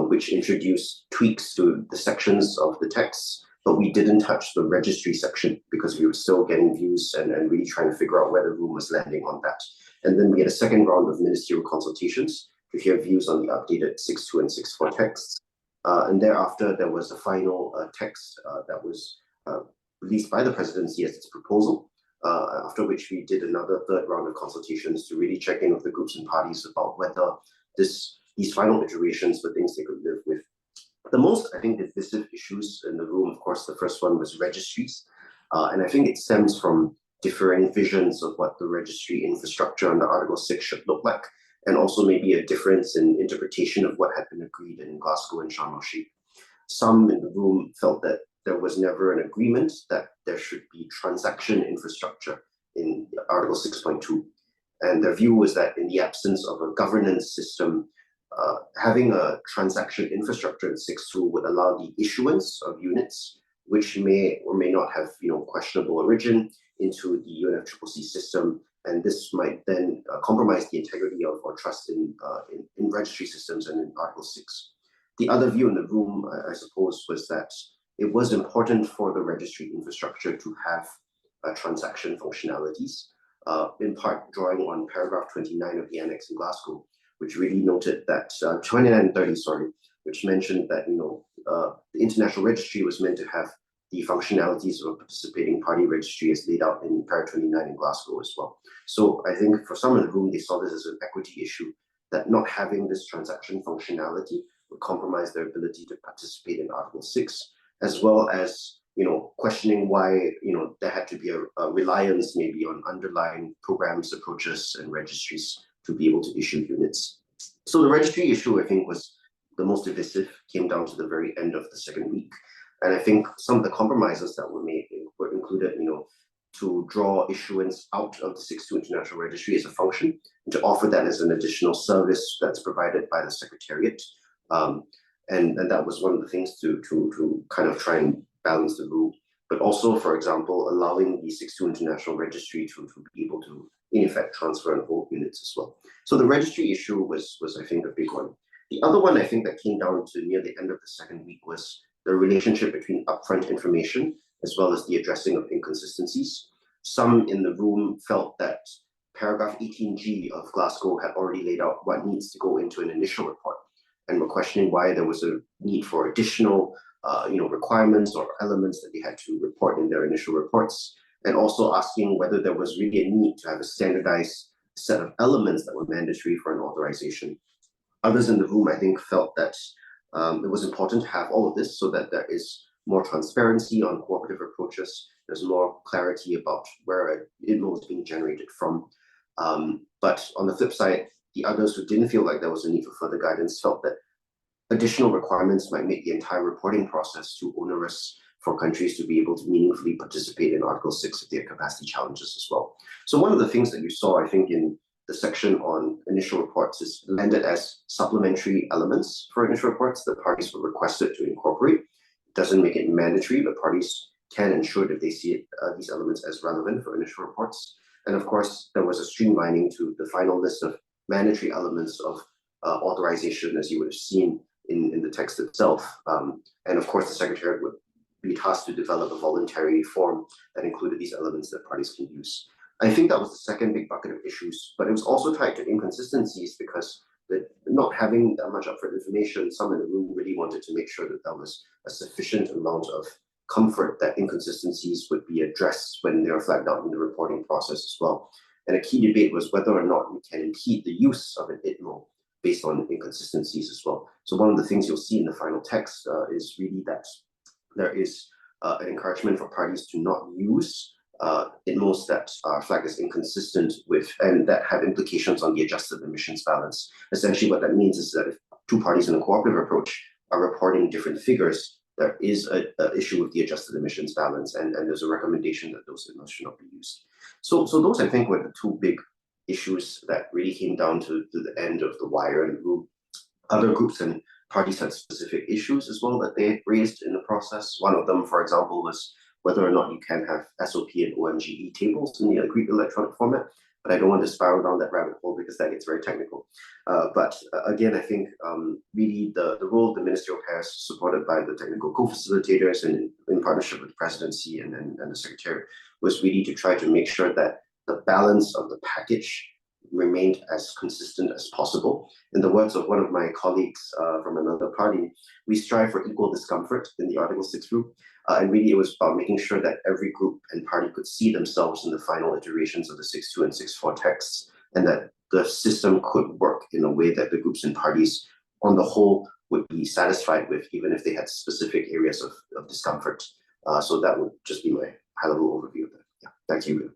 which introduced tweaks to the sections of the texts, but we didn't touch the registry section because we were still getting views and really trying to figure out where the room was landing on that. And then we had a second round of ministerial consultations to hear views on the updated 6.2 and 6.4 texts. And thereafter, there was a final text that was released by the presidency as its proposal, after which we did another third round of consultations to really check in with the groups and parties about whether these final iterations were things they could live with. The most, I think, divisive issues in the room, of course, the first one was registries. And I think it stems from differing visions of what the registry infrastructure under Article 6 should look like, and also maybe a difference in interpretation of what had been agreed in Glasgow and Sharm el-Sheikh. Some in the room felt that there was never an agreement that there should be transaction infrastructure in Article 6.2. And their view was that in the absence of a governance system, having a transaction infrastructure in 6.2 would allow the issuance of units, which may or may not have questionable origin, into the UNFCCC system, and this might then compromise the integrity of or trust in registry systems and in Article 6. The other view in the room, I suppose, was that it was important for the registry infrastructure to have transaction functionalities, in part drawing on paragraph 29 of the annex in Glasgow, which really noted that 29 and 30, sorry, which mentioned that the international registry was meant to have the functionalities of a participating party registry as laid out in paragraph 29 in Glasgow as well. So I think for some in the room, they saw this as an equity issue, that not having this transaction functionality would compromise their ability to participate in Article 6, as well as questioning why there had to be a reliance maybe on underlying programs, approaches, and registries to be able to issue units. So the registry issue, I think, was the most divisive, came down to the very end of the second week. And I think some of the compromises that were made were included, to draw issuance out of the 6.2 International Registry as a function, and to offer that as an additional service that's provided by the Secretariat. And that was one of the things to kind of try and balance the rule. But also, for example, allowing the 6.2 International Registry to be able to, in effect, transfer and hold units as well. So the registry issue was I think, a big one. The other one, I think, that came down to near the end of the second week was the relationship between upfront information as well as the addressing of inconsistencies. Some in the room felt that paragraph 18G of Glasgow had already laid out what needs to go into an initial report, and were questioning why there was a need for additional requirements or elements that they had to report in their initial reports, and also asking whether there was really a need to have a standardized set of elements that were mandatory for an authorization. Others in the room, I think, felt that it was important to have all of this so that there is more transparency on cooperative approaches. There's more clarity about where ITMO is being generated from. But on the flip side, the others who didn't feel like there was a need for further guidance felt that additional requirements might make the entire reporting process too onerous for countries to be able to meaningfully participate in Article 6 of their capacity challenges as well. So one of the things that you saw, I think, in the section on initial reports is landed as supplementary elements for initial reports that parties were requested to incorporate. It doesn't make it mandatory, but parties can and should if they see these elements as relevant for initial reports. And of course, there was a streamlining to the final list of mandatory elements of authorization, as you would have seen in the text itself. And of course, the Secretariat would be tasked to develop a voluntary form that included these elements that parties can use. I think that was the second big bucket of issues, but it was also tied to inconsistencies because not having that much upfront information, some in the room really wanted to make sure that there was a sufficient amount of comfort that inconsistencies would be addressed when they are flagged out in the reporting process as well. And a key debate was whether or not we can impede the use of an ITMO based on inconsistencies as well. So one of the things you'll see in the final text is really that there is an encouragement for parties to not use in most that are flagged as inconsistent with, and that have implications on the adjusted emissions balance. Essentially, what that means is that if two parties in a cooperative approach are reporting different figures, there is an issue with the adjusted emissions balance, and there's a recommendation that those signals should not be used. So those, I think, were the two big issues that really came down to the end of the wire. And other groups and parties had specific issues as well that they raised in the process. One of them, for example, was whether or not you can have SOP and OMGE tables in the agreed electronic format. But I don't want to spiral down that rabbit hole because that gets very technical. But again, I think really the role of the ministerial pairs, supported by the technical co-facilitators and in partnership with the presidency and the secretariat, was really to try to make sure that the balance of the package remained as consistent as possible. In the words of one of my colleagues from another party, we strive for equal discomfort in the Article 6 group. And really, it was about making sure that every group and party could see themselves in the final iterations of the 6.2 and 6.4 texts, and that the system could work in a way that the groups and parties on the whole would be satisfied with, even if they had specific areas of discomfort. So that would just be my high-level overview of that. Yeah, back to you.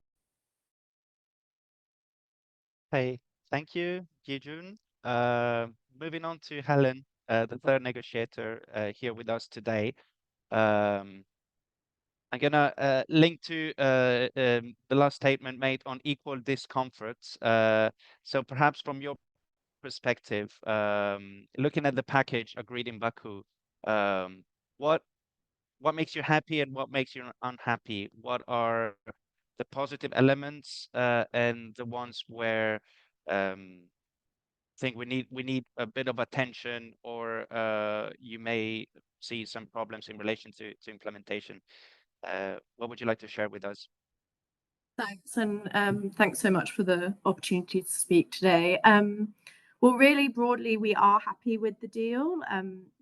Hey, thank you, Jun. Moving on to Helen, the third negotiator here with us today. I'm gonna link to the last statement made on equal discomfort. So perhaps from your perspective, looking at the package agreed in Baku, what makes you happy and what makes you unhappy? What are the positive elements and the ones where think we need a bit of attention, or you may see some problems in relation to implementation? What would you like to share with us? Thanks, and thanks so much for the opportunity to speak today. Well, really broadly, we are happy with the deal.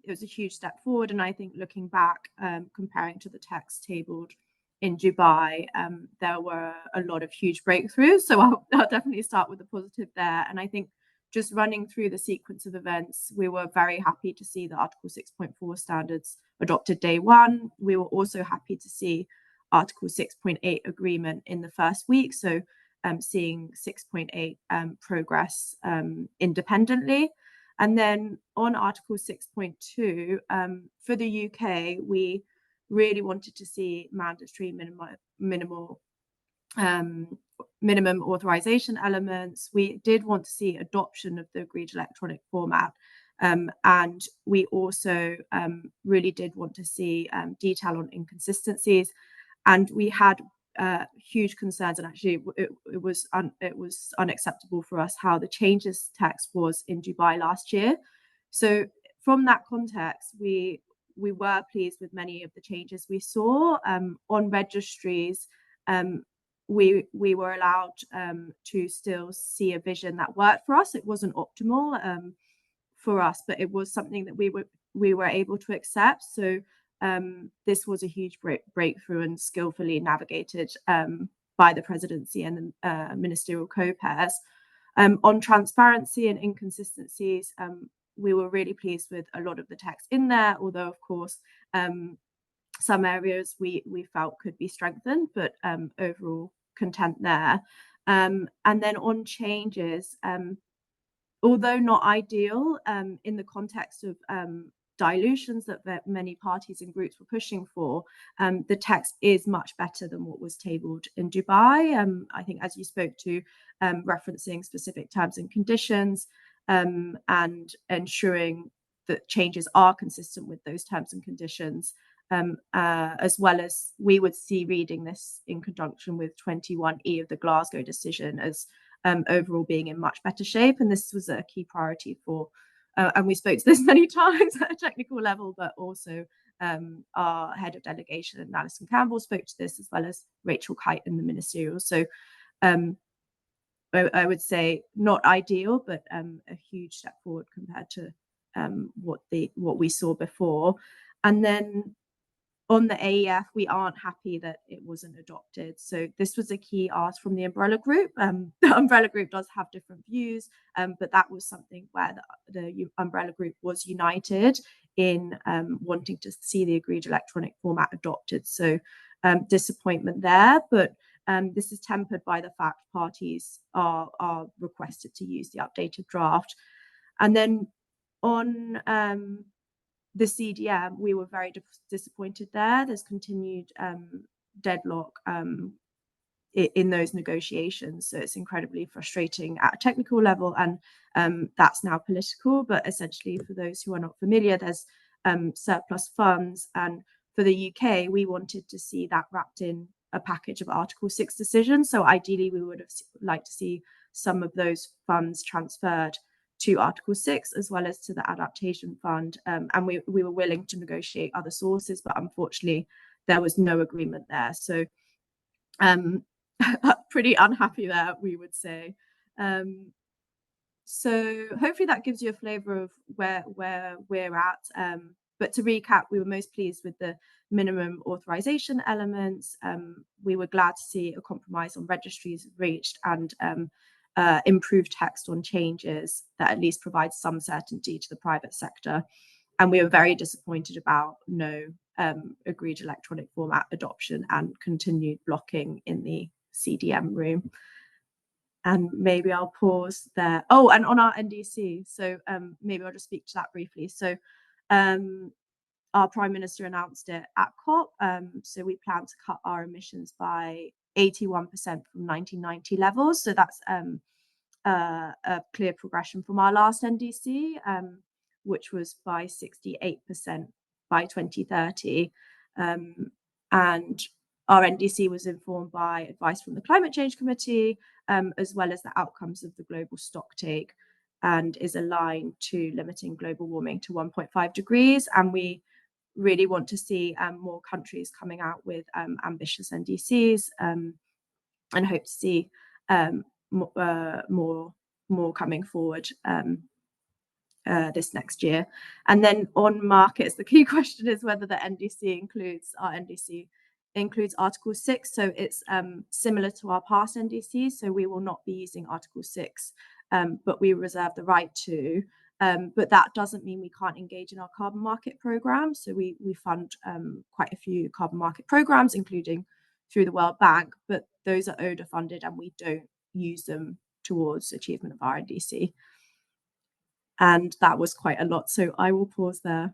It was a huge step forward, and I think looking back, comparing to the text tabled in Dubai, there were a lot of huge breakthroughs. So I'll definitely start with the positive there. And I think just running through the sequence of events, we were very happy to see the Article 6.4 standards adopted day one. We were also happy to see Article 6.8 agreement in the first week. So seeing 6.8 progress independently. And then on Article 6.2, for the UK, we really wanted to see mandatory minimum authorization elements. We did want to see adoption of the agreed electronic format. And we also really did want to see detail on inconsistencies. And we had huge concerns, and actually it was unacceptable for us how the changes text was in Dubai last year. So from that context, we were pleased with many of the changes we saw. On registries, we were allowed to still see a vision that worked for us. It wasn't optimal for us, but it was something that we were able to accept. So this was a huge breakthrough and skillfully navigated by the presidency and the ministerial co-pairs. On transparency and inconsistencies, we were really pleased with a lot of the text in there, although of course some areas we felt could be strengthened, but overall content there. And then on changes, although not ideal in the context of dilutions that many parties and groups were pushing for, the text is much better than what was tabled in Dubai. I think, as you spoke to, referencing specific terms and conditions and ensuring that changes are consistent with those terms and conditions, as well as we would see reading this in conjunction with 21E of the Glasgow decision as overall being in much better shape. And this was a key priority for and we spoke to this many times at a technical level, but also our head of delegation, Alison Campbell, spoke to this, as well as Rachel Kite in the ministerial. So I would say not ideal, but a huge step forward compared to what we saw before. And then on the AEF, we aren't happy that it wasn't adopted. So this was a key ask from the Umbrella Group. The Umbrella Group does have different views, but that was something where the Umbrella Group was united in wanting to see the agreed electronic format adopted. So disappointment there, but This is tempered by the fact parties are requested to use the updated draft. And then on the CDM, we were very disappointed there. There's continued deadlock in those negotiations. So it's incredibly frustrating at a technical level, and that's now political. But essentially, for those who are not familiar, there's surplus funds. And for the UK, we wanted to see that wrapped in a package of Article 6 decisions. So ideally, we would have liked to see some of those funds transferred to Article 6 as well as to the adaptation fund. And we were willing to negotiate other sources, but unfortunately, there was no agreement there. So pretty unhappy there, we would say. So hopefully that gives you a flavour of where we're at. But to recap, we were most pleased with the minimum authorization elements. We were glad to see a compromise on registries reached and improved text on changes that at least provides some certainty to the private sector. And we were very disappointed about no agreed electronic format adoption and continued blocking in the CDM room. And maybe I'll pause there. Oh, and on our NDC, so maybe I'll just speak to that briefly. So our Prime Minister announced it at COP. So we plan to cut our emissions by 81% from 1990 levels. So that's a clear progression from our last NDC, which was by 68% by 2030. And our NDC was informed by advice from the Climate Change Committee, as well as the outcomes of the global stocktake, and is aligned to limiting global warming to 1.5 degrees. And we really want to see more countries coming out with ambitious NDCs, and hope to see more coming forward this next year. And then on markets, the key question is whether the NDC includes Article 6. So it's similar to our past NDC. So we will not be using Article 6, but we reserve the right to. But that doesn't mean we can't engage in our carbon market programs. So we fund quite a few carbon market programs, including through the World Bank, but those are ODA funded and we don't use them towards achievement of our NDC. And that was quite a lot. So I will pause there.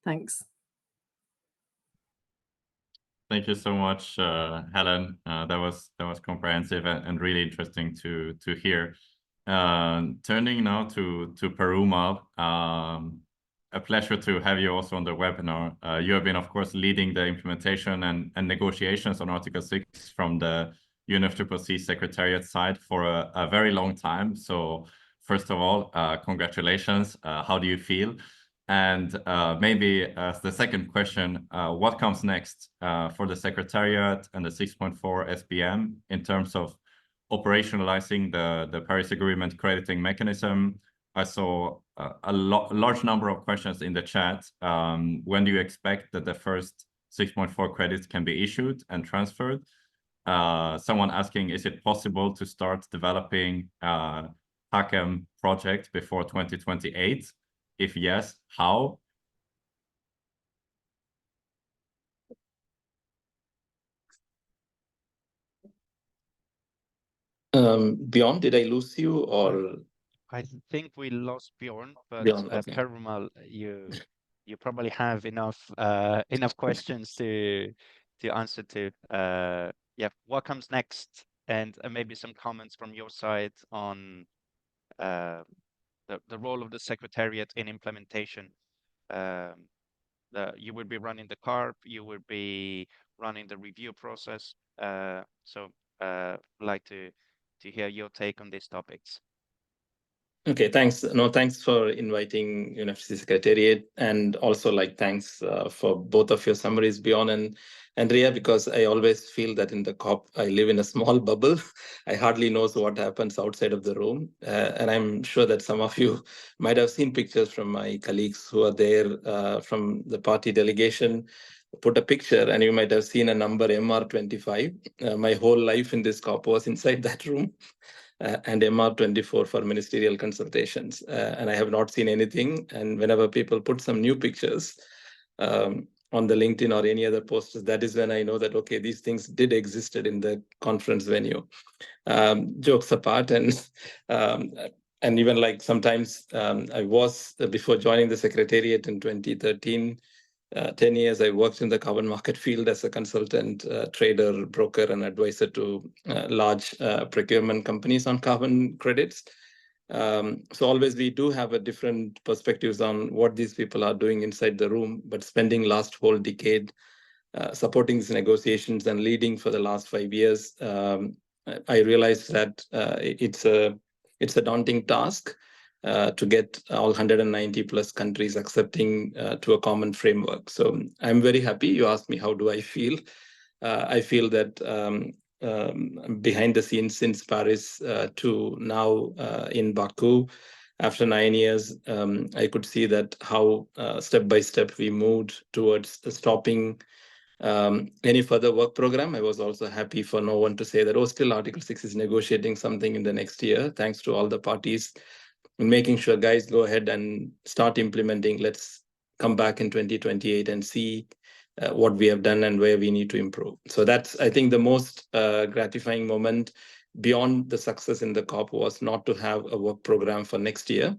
Thanks. Thank you so much, Helen. That was comprehensive and really interesting to hear. Turning now to Perumal, a pleasure to have you also on the webinar. You have been, of course, leading the implementation and negotiations on Article 6 from the UNFCCC Secretariat side for a very long time. So first of all, congratulations. How do you feel? And maybe as the second question, what comes next for the Secretariat and the 6.4 SBM in terms of operationalizing the Paris Agreement crediting mechanism? I saw a large number of questions in the chat. When do you expect that the first 6.4 credits can be issued and transferred? Someone asking, is it possible to start developing HACM project before 2028? If yes, how? Björn, did I lose you or? I think we lost Björn, but Björn, okay. Perumal, you probably have enough questions to answer to. Yeah, what comes next, and maybe some comments from your side on the role of the Secretariat in implementation. You would be running the CARP, you would be running the review process. So I'd like to hear your take on these topics. Okay, thanks. No, thanks for inviting UNFCCC Secretariat, and also thanks for both of your summaries, Björn and Andrea, because I always feel that in the COP, I live in a small bubble. I hardly know what happens outside of the room. And I'm sure that some of you might have seen pictures from my colleagues who are there from the party delegation, put a picture, and you might have seen a number MR25. My whole life in this COP was inside that room. And MR24 for ministerial consultations. And I have not seen anything. And whenever people put some new pictures, on the LinkedIn or any other posters, that is when I know that, okay, these things did existed in the conference venue. Jokes apart, and even like sometimes I was, before joining the Secretariat in 2013, 10 years, I worked in the carbon market field as a consultant, trader, broker, and advisor to large procurement companies on carbon credits. So always we do have a different perspectives on what these people are doing inside the room, but spending last whole decade supporting these negotiations and leading for the last 5 years, I realized that it's a daunting task to get all 190 plus countries accepting to a common framework. So I'm very happy you asked me how do I feel. I feel that behind the scenes since Paris to now in Baku, after 9 years, I could see that how step by step we moved towards stopping any further work program. I was also happy for no one to say that, oh, still Article 6 is negotiating something in the next year, thanks to all the parties making sure, guys, go ahead and start implementing. Let's come back in 2028 and see what we have done and where we need to improve. So that's, I think, the most gratifying moment beyond the success in the COP was not to have a work program for next year.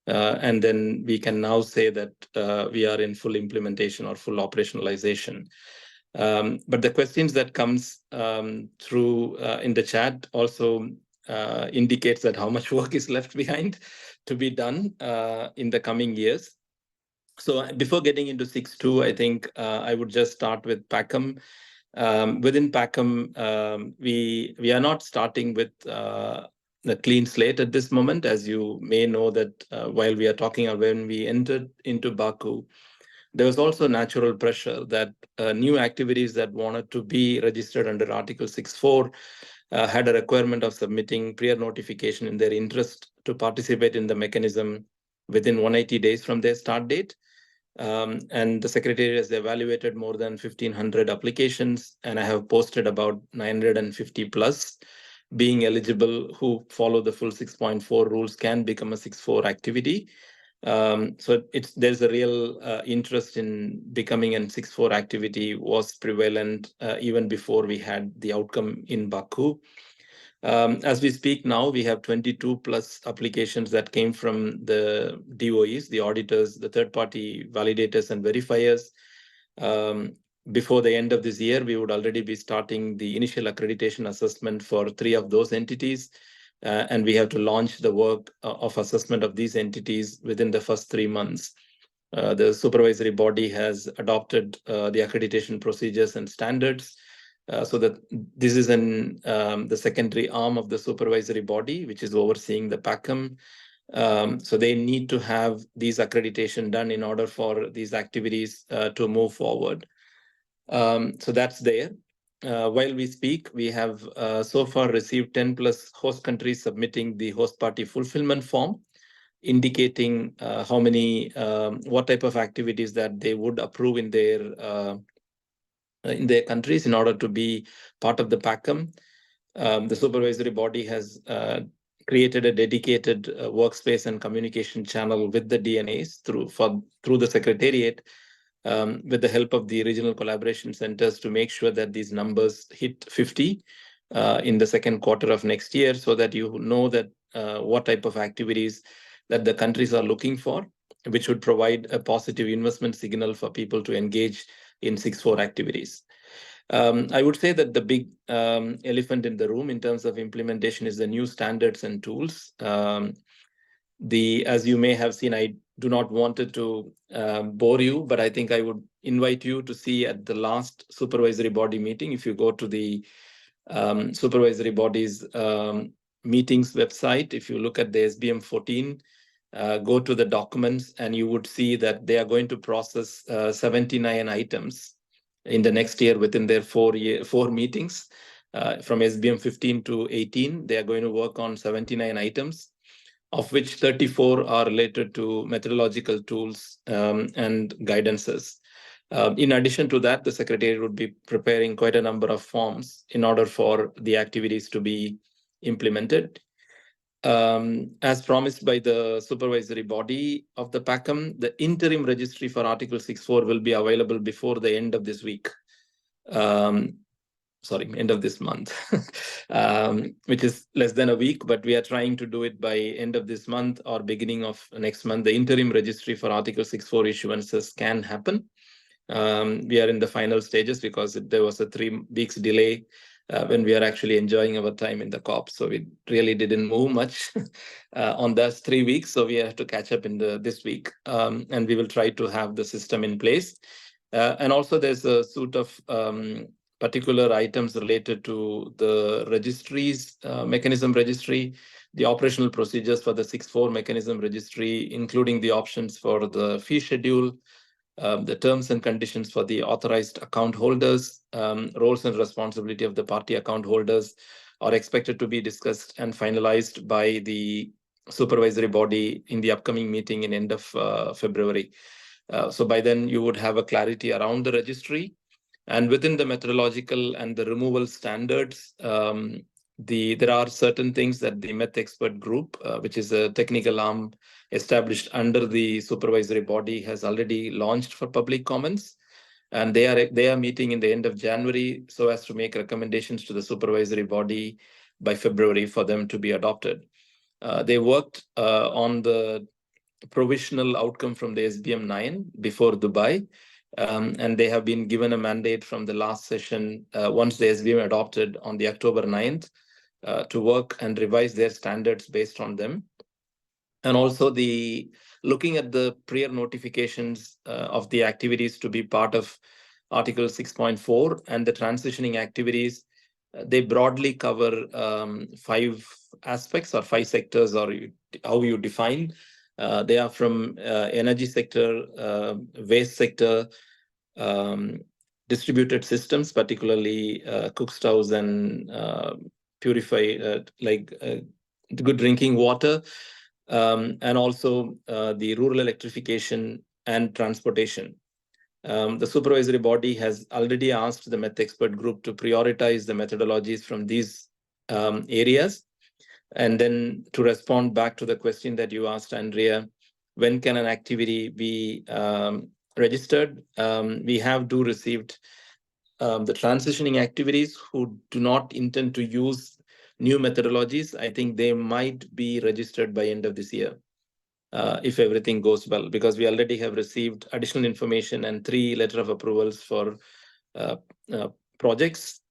And then we can now say that we are in full implementation or full operationalization. But the questions that comes through in the chat also indicates that how much work is left behind to be done in the coming years. So before getting into 6.2, I think I would just start with PACM. Within PACM, we are not starting with a clean slate at this moment. As you may know that while we are talking, when we entered into Baku, there was also natural pressure that new activities that wanted to be registered under Article 6.4 had a requirement of submitting prior notification in their interest to participate in the mechanism within 180 days from their start date. And the Secretariat has evaluated more than 1,500 applications, and I have posted about 950 plus being eligible who follow the full 6.4 rules can become a 6.4 activity. So there's a real interest in becoming an 6.4 activity was prevalent even before we had the outcome in Baku. As we speak now, we have 22 plus applications that came from the DOEs, the auditors, the third-party validators and verifiers. Before the end of this year, we would already be starting the initial accreditation assessment for 3 of those entities. And we have to launch the work of assessment of these entities within the first 3 months. The supervisory body has adopted the accreditation procedures and standards so that this is the secondary arm of the supervisory body, which is overseeing the PACM. So they need to have these accreditation done in order for these activities to move forward. So that's there. While we speak, we have so far received 10 plus host countries submitting the host party fulfillment form, indicating how many, what type of activities that they would approve in their countries in order to be part of the PACM. The supervisory body has created a dedicated workspace and communication channel with the DNAs through the Secretariat, with the help of the regional collaboration centers to make sure that these numbers hit 50 in the second quarter of next year, so that you know that what type of activities that the countries are looking for, which would provide a positive investment signal for people to engage in 6.4 activities. I would say that the big elephant in the room in terms of implementation is the new standards and tools. As you may have seen, I do not want to bore you, but I think I would invite you to see at the last supervisory body meeting. If you go to the supervisory body's meetings website, if you look at the SBM 14, go to the documents, and you would see that they are going to process 79 items in the next year within their 4 meetings. From SBM 15 to 18, they are going to work on 79 items, of which 34 are related to methodological tools and guidances. In addition to that, the Secretariat would be preparing quite a number of forms in order for the activities to be implemented. as promised by the supervisory body of the PACM, the interim registry for Article 6.4 will be available before the end of this week. End of this month, which is less than a week, but we are trying to do it by end of this month or beginning of next month. The interim registry for Article 6.4 issuances can happen. We are in the final stages because there was a 3 weeks delay when we are actually enjoying our time in the COP. So we really didn't move much on those 3 weeks. So we have to catch up in this week. And we will try to have the system in place. And also there's a suite of particular items related to the registries, mechanism registry, the operational procedures for the 6.4 mechanism registry, including the options for the fee schedule, the terms and conditions for the authorized account holders, roles and responsibility of the party account holders are expected to be discussed and finalized by the supervisory body in the upcoming meeting in end of February. So by then you would have a clarity around the registry. And within the methodological and the removal standards, there are certain things that the Meth Expert Group, which is a technical arm established under the supervisory body, has already launched for public comments. And they are meeting in the end of January so as to make recommendations to the supervisory body by February for them to be adopted. They worked on the provisional outcome from the SBM 9 before Dubai. And they have been given a mandate from the last session, once the SBM adopted on the October 9th, to work and revise their standards based on them. And also looking at the prior notifications of the activities to be part of Article 6.4 and the transitioning activities, they broadly cover 5 aspects or 5 sectors, or how you define. They are from energy sector, waste sector, distributed systems, particularly cook stoves and good drinking water, and also the rural electrification and transportation. The supervisory body has already asked the Meth Expert Group to prioritize the methodologies from these areas. And then to respond back to the question that you asked, Andrea, when can an activity be registered? We have received the transitioning activities who do not intend to use new methodologies. I think they might be registered by end of this year, if everything goes well, because we already have received additional information and 3 letters of approvals for projects.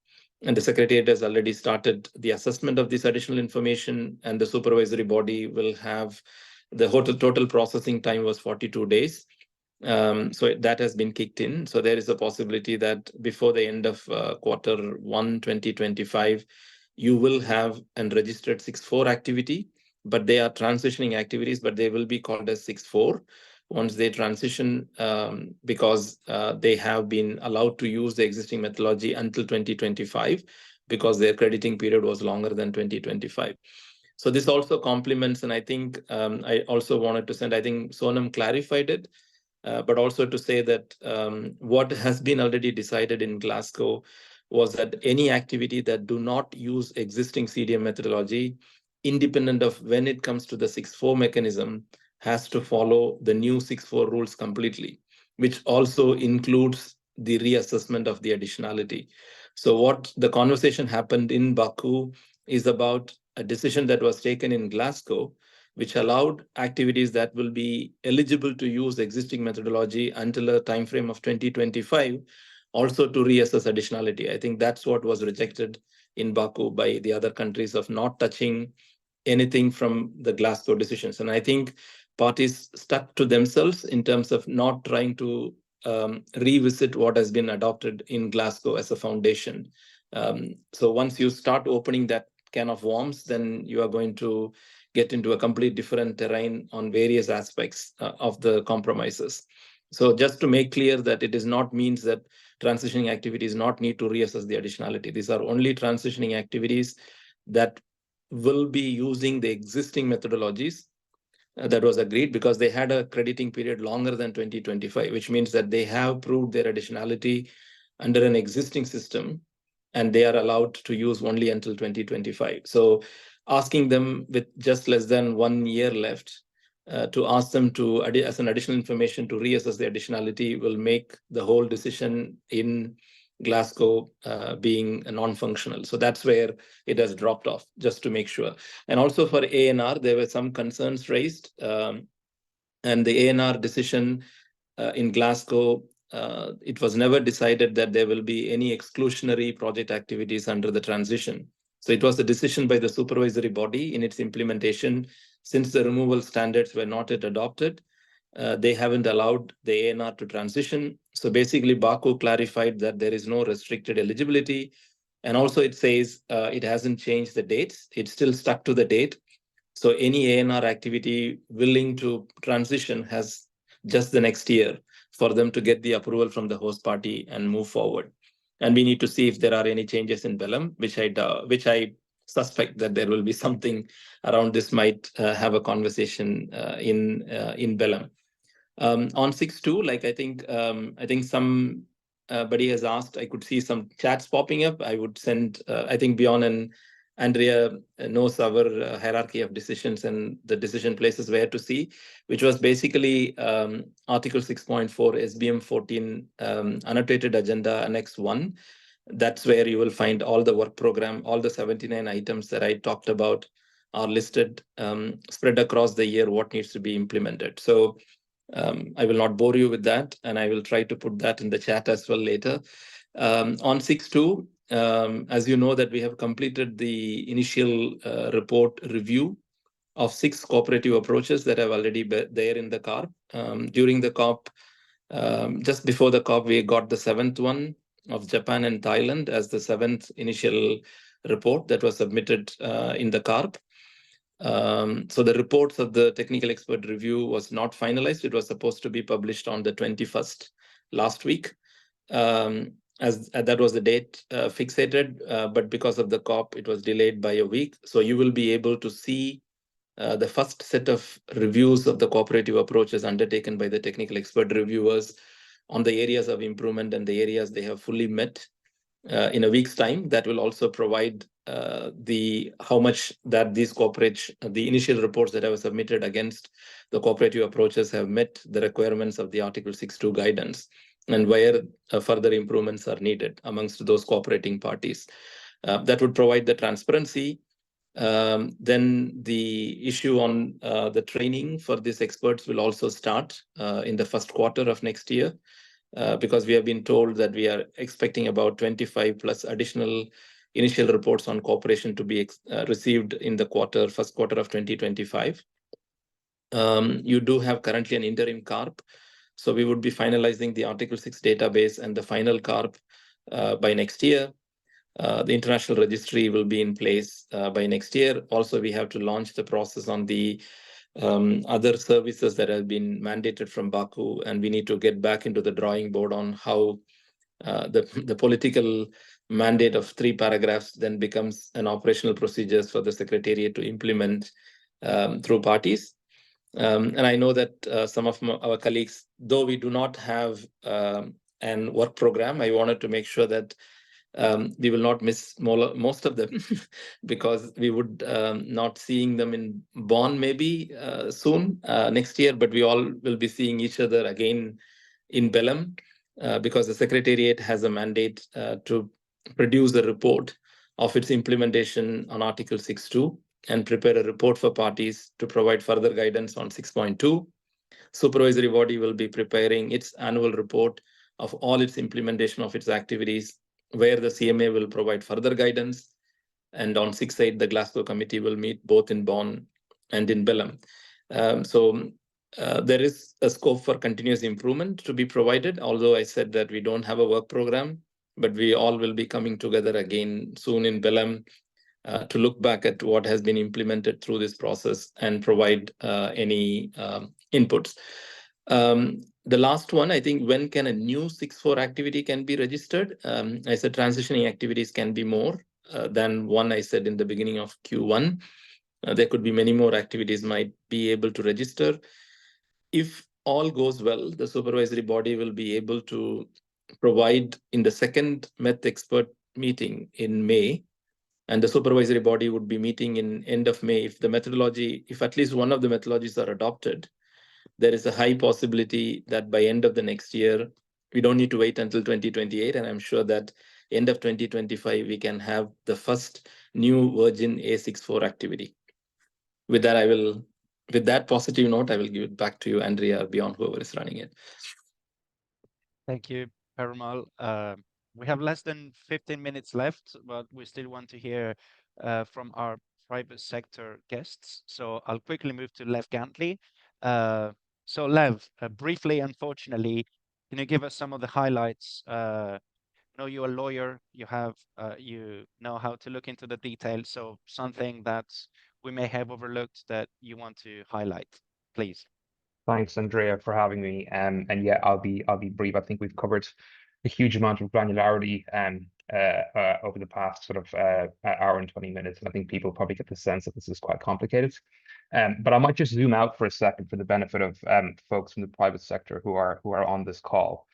And the Secretariat has already started the assessment of this additional information, and the supervisory body will have the total processing time was 42 days. So that has been kicked in. So there is a possibility that before the end of Q1 2025, you will have a registered 6.4 activity, but they are transitioning activities, but they will be called as 6.4 once they transition, because they have been allowed to use the existing methodology until 2025, because their crediting period was longer than 2025. So this also complements, and I think I also wanted to send, I think Sonam clarified it, but also to say that what has been already decided in Glasgow was that any activity that do not use existing CDM methodology, independent of when it comes to the 6.4 mechanism, has to follow the new 6.4 rules completely, which also includes the reassessment of the additionality. So what the conversation happened in Baku is about a decision that was taken in Glasgow, which allowed activities that will be eligible to use existing methodology until a time frame of 2025, also to reassess additionality. I think that's what was rejected in Baku by the other countries, of not touching anything from the Glasgow decisions. And I think parties stuck to themselves in terms of not trying to revisit what has been adopted in Glasgow as a foundation. So once you start opening that can of worms, then you are going to get into a complete different terrain on various aspects of the compromises. So just to make clear that it is not means that transitioning activities not need to reassess the additionality. These are only transitioning activities that will be using the existing methodologies that was agreed, because they had a crediting period longer than 2025, which means that they have proved their additionality under an existing system. and they are allowed to use only until 2025. So asking them with just less than 1 year left to ask them to, as an additional information, to reassess the additionality will make the whole decision in Glasgow being non-functional. So that's where it has dropped off, just to make sure. And also for ANR, there were some concerns raised. And the ANR decision in Glasgow, it was never decided that there will be any exclusionary project activities under the transition. So it was a decision by the supervisory body in its implementation. Since the removal standards were not yet adopted, they haven't allowed the ANR to transition. So basically, Baku clarified that there is no restricted eligibility. And also it says it hasn't changed the dates. It's still stuck to the date. So any ANR activity willing to transition has just the next year for them to get the approval from the host party and move forward. And we need to see if there are any changes in Belem, which I suspect that there will be something around this, might have a conversation in Belem. On 6.2, like I think somebody has asked, I could see some chats popping up. I would send, I think Björn and Andrea knows our hierarchy of decisions and the decision places where to see, which was basically Article 6.4 SBM 14 annotated agenda Annex 1. That's where you will find all the work program, all the 79 items that I talked about are listed, spread across the year, what needs to be implemented. So I will not bore you with that, and I will try to put that in the chat as well later. On 6.2, as you know, that we have completed the initial report review of 6 cooperative approaches that have already been there in the COP. During the COP, just before the COP, we got the 7th one of Japan and Thailand as the 7th initial report that was submitted in the COP. So the reports of the technical expert review was not finalized. It was supposed to be published on the 21st last week. As that was the date fixated, but because of the COP, it was delayed by a week. So you will be able to see the first set of reviews of the cooperative approaches undertaken by the technical expert reviewers on the areas of improvement and the areas they have fully met in a week's time. That will also provide how much that these the initial reports that I was submitted against the cooperative approaches have met the requirements of the Article 6.2 guidance, and where further improvements are needed amongst those cooperating parties. That would provide the transparency. Then the issue on the training for these experts will also start in the first quarter of next year, because we have been told that we are expecting about 25 plus additional initial reports on cooperation to be received in the first quarter of 2025. You do have currently an interim CARP. So we would be finalizing the Article 6 database and the final CARP by next year. The international registry will be in place by next year. Also, we have to launch the process on the other services that have been mandated from Baku, and we need to get back into the drawing board on how the political mandate of 3 paragraphs then becomes an operational procedures for the Secretariat to implement through parties. And I know that some of our colleagues, though we do not have an work program, I wanted to make sure that we will not miss most of them because we would not seeing them in Bonn maybe soon next year, but we all will be seeing each other again in Belem because the Secretariat has a mandate to produce a report of its implementation on Article 6.2 and prepare a report for parties to provide further guidance on 6.2. Supervisory body will be preparing its annual report of all its implementation of its activities, where the CMA will provide further guidance. And on 6.8, the Glasgow committee will meet both in Bonn and in Belem. So there is a scope for continuous improvement to be provided, although I said that we don't have a work program, but we all will be coming together again soon in Belem to look back at what has been implemented through this process and provide any inputs. The last one, I think, when can a new 6.4 activity can be registered? I said transitioning activities can be more than one I said in the beginning of Q1. There could be many more activities might be able to register. If all goes well, the supervisory body will be able to provide in the second MET expert meeting in May, and the supervisory body would be meeting in end of May. If the methodology, if at least one of the methodologies are adopted, there is a high possibility that by end of the next year, we don't need to wait until 2028. And I'm sure that end of 2025, we can have the first new version A64 activity. With that, with that positive note, I will give it back to you, Andrea, or Björn, whoever is running it. Thank you, Perumal. We have less than 15 minutes left, but we still want to hear from our private sector guests. So I'll quickly move to Lev Gantly. So Lev, briefly, unfortunately, can you give us some of the highlights? I know you're a lawyer, you know how to look into the details. So something that we may have overlooked that you want to highlight, please. Thanks, Andrea, for having me. And yeah, I'll be brief. I think we've covered a huge amount of granularity over the past sort of hour and 20 minutes. And I think people probably get the sense that this is quite complicated. But I might just zoom out for a second for the benefit of folks from the private sector who are on this call,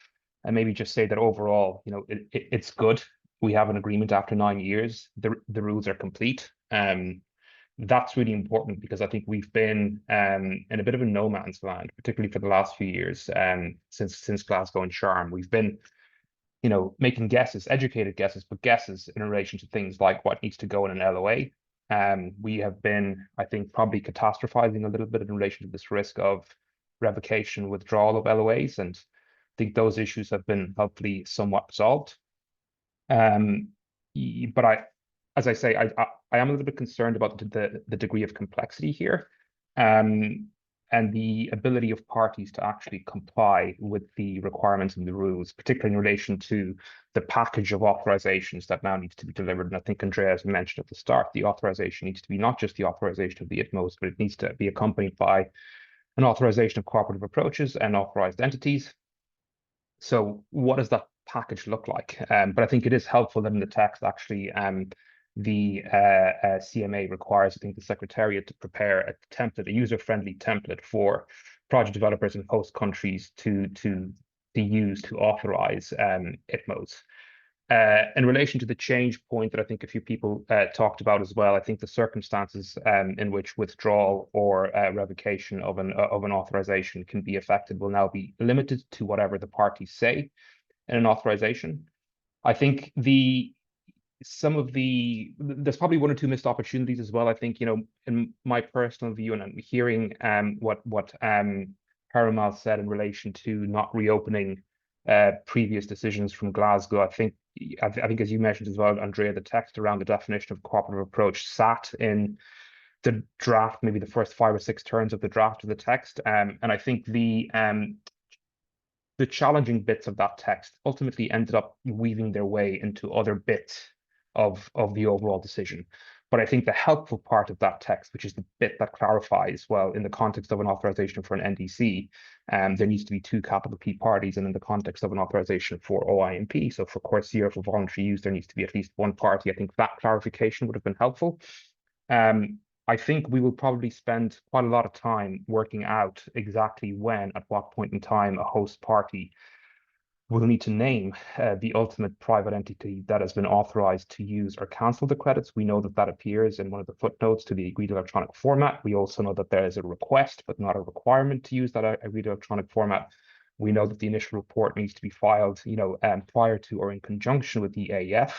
and maybe just say that overall, you know, it's good. We have an agreement after 9 years. The rules are complete. That's really important because I think we've been in a bit of a no man's land, particularly for the last few years, since Glasgow and Sharm. We've been, you know, making guesses, educated guesses, but guesses in relation to things like what needs to go in an LOA. We have been, I think, probably catastrophizing a little bit in relation to this risk of revocation, withdrawal of LOAs, and I think those issues have been hopefully somewhat resolved. But as I say, I am a little bit concerned about the degree of complexity here, and the ability of parties to actually comply with the requirements and the rules, particularly in relation to the package of authorizations that now needs to be delivered. And I think Andrea has mentioned at the start, the authorization needs to be not just the authorization of the ITMOs, but it needs to be accompanied by an authorization of cooperative approaches and authorized entities. So what does that package look like? But I think it is helpful that in the text, actually, the CMA requires, I think, the Secretariat to prepare a template, a user-friendly template for project developers in host countries to use to authorize ITMOs. In relation to the change point that I think a few people talked about as well, I think the circumstances in which withdrawal or revocation of an authorization can be effected will now be limited to whatever the parties say in an authorization. I think there's probably one or two missed opportunities as well. I think, you know, in my personal view, and I'm hearing what Perumal said in relation to not reopening previous decisions from Glasgow. I think as you mentioned as well, Andrea, the text around the definition of cooperative approach sat in the draft, maybe the first 5 or 6 turns of the draft of the text, and I think the challenging bits of that text ultimately ended up weaving their way into other bits of the overall decision. But I think the helpful part of that text, which is the bit that clarifies, well, in the context of an authorization for an NDC, there needs to be 2 capital P parties, and in the context of an authorization for OIMP, so for CORSIA, for voluntary use, there needs to be at least 1 party. I think that clarification would have been helpful. I think we will probably spend quite a lot of time working out exactly when, at what point in time, a host party will need to name the ultimate private entity that has been authorized to use or cancel the credits. We know that that appears in one of the footnotes to the agreed electronic format. We also know that there is a request, but not a requirement to use that agreed electronic format. We know that the initial report needs to be filed, you know, prior to or in conjunction with the AEF.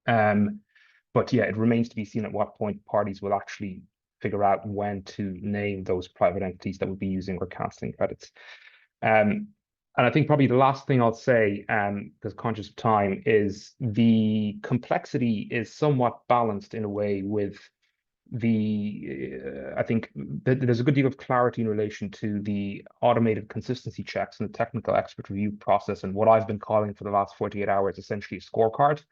But yeah, it remains to be seen at what point parties will actually figure out when to name those private entities that will be using or canceling credits. And I think probably the last thing I'll say, because conscious of time, is the complexity is somewhat balanced in a way with I think there's a good deal of clarity in relation to the automated consistency checks and the technical expert review process, and what I've been calling for the last 48 hours, essentially a scorecard.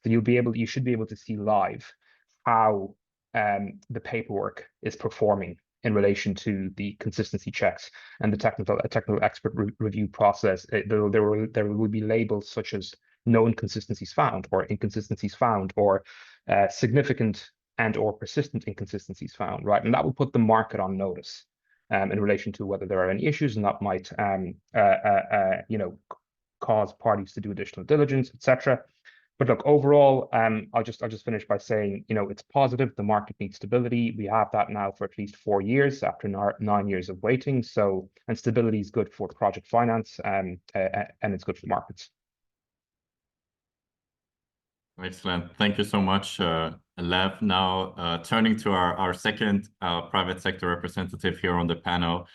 So you should be able to see live how the paperwork is performing in relation to the consistency checks and the technical expert review process. There will be labels such as no inconsistencies found, or inconsistencies found, or significant and or persistent inconsistencies found, right? And that will put the market on notice in relation to whether there are any issues, and that might you know, cause parties to do additional diligence, etc. But look, overall, I'll just finish by saying, you know, it's positive. The market needs stability. We have that now for at least 4 years after 9 years of waiting. So, and stability is good for project finance, and it's good for markets. Excellent. Thank you so much, Lev. Now, turning to our second private sector representative here on the panel,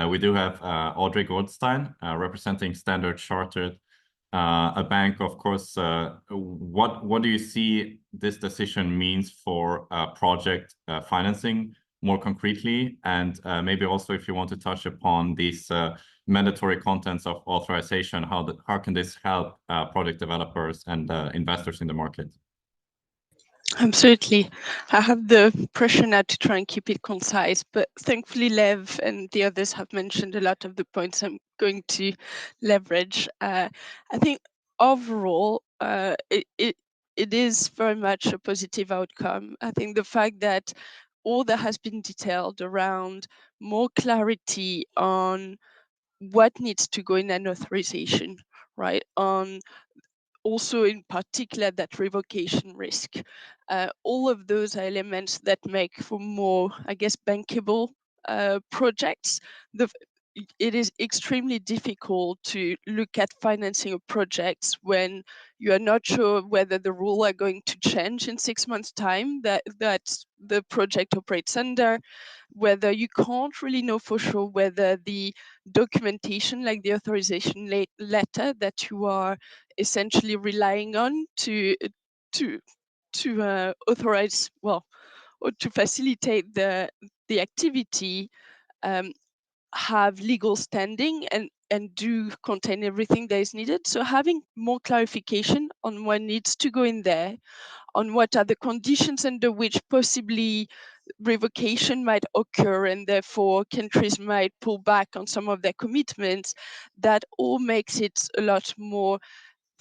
we do have Audrey Goldstein, representing Standard Chartered, a bank, of course. What do you see this decision means for project financing more concretely? And maybe also if you want to touch upon these mandatory contents of authorization, how can this help project developers and investors in the market? Absolutely. I have the pressure now to try and keep it concise, but thankfully Lev and the others have mentioned a lot of the points I'm going to leverage. I think overall, it is very much a positive outcome. I think the fact that all that has been detailed around more clarity on what needs to go in an authorization, right? On also in particular that revocation risk. All of those are elements that make for more, I guess, bankable projects. It is extremely difficult to look at financing of projects when you are not sure whether the rules are going to change in 6 months' time that the project operates under, whether you can't really know for sure whether the documentation like the authorization letter that you are essentially relying on to authorize, well, or to facilitate the activity have legal standing and do contain everything that is needed. So having more clarification on what needs to go in there, on what are the conditions under which possibly revocation might occur and therefore countries might pull back on some of their commitments, that all makes it a lot more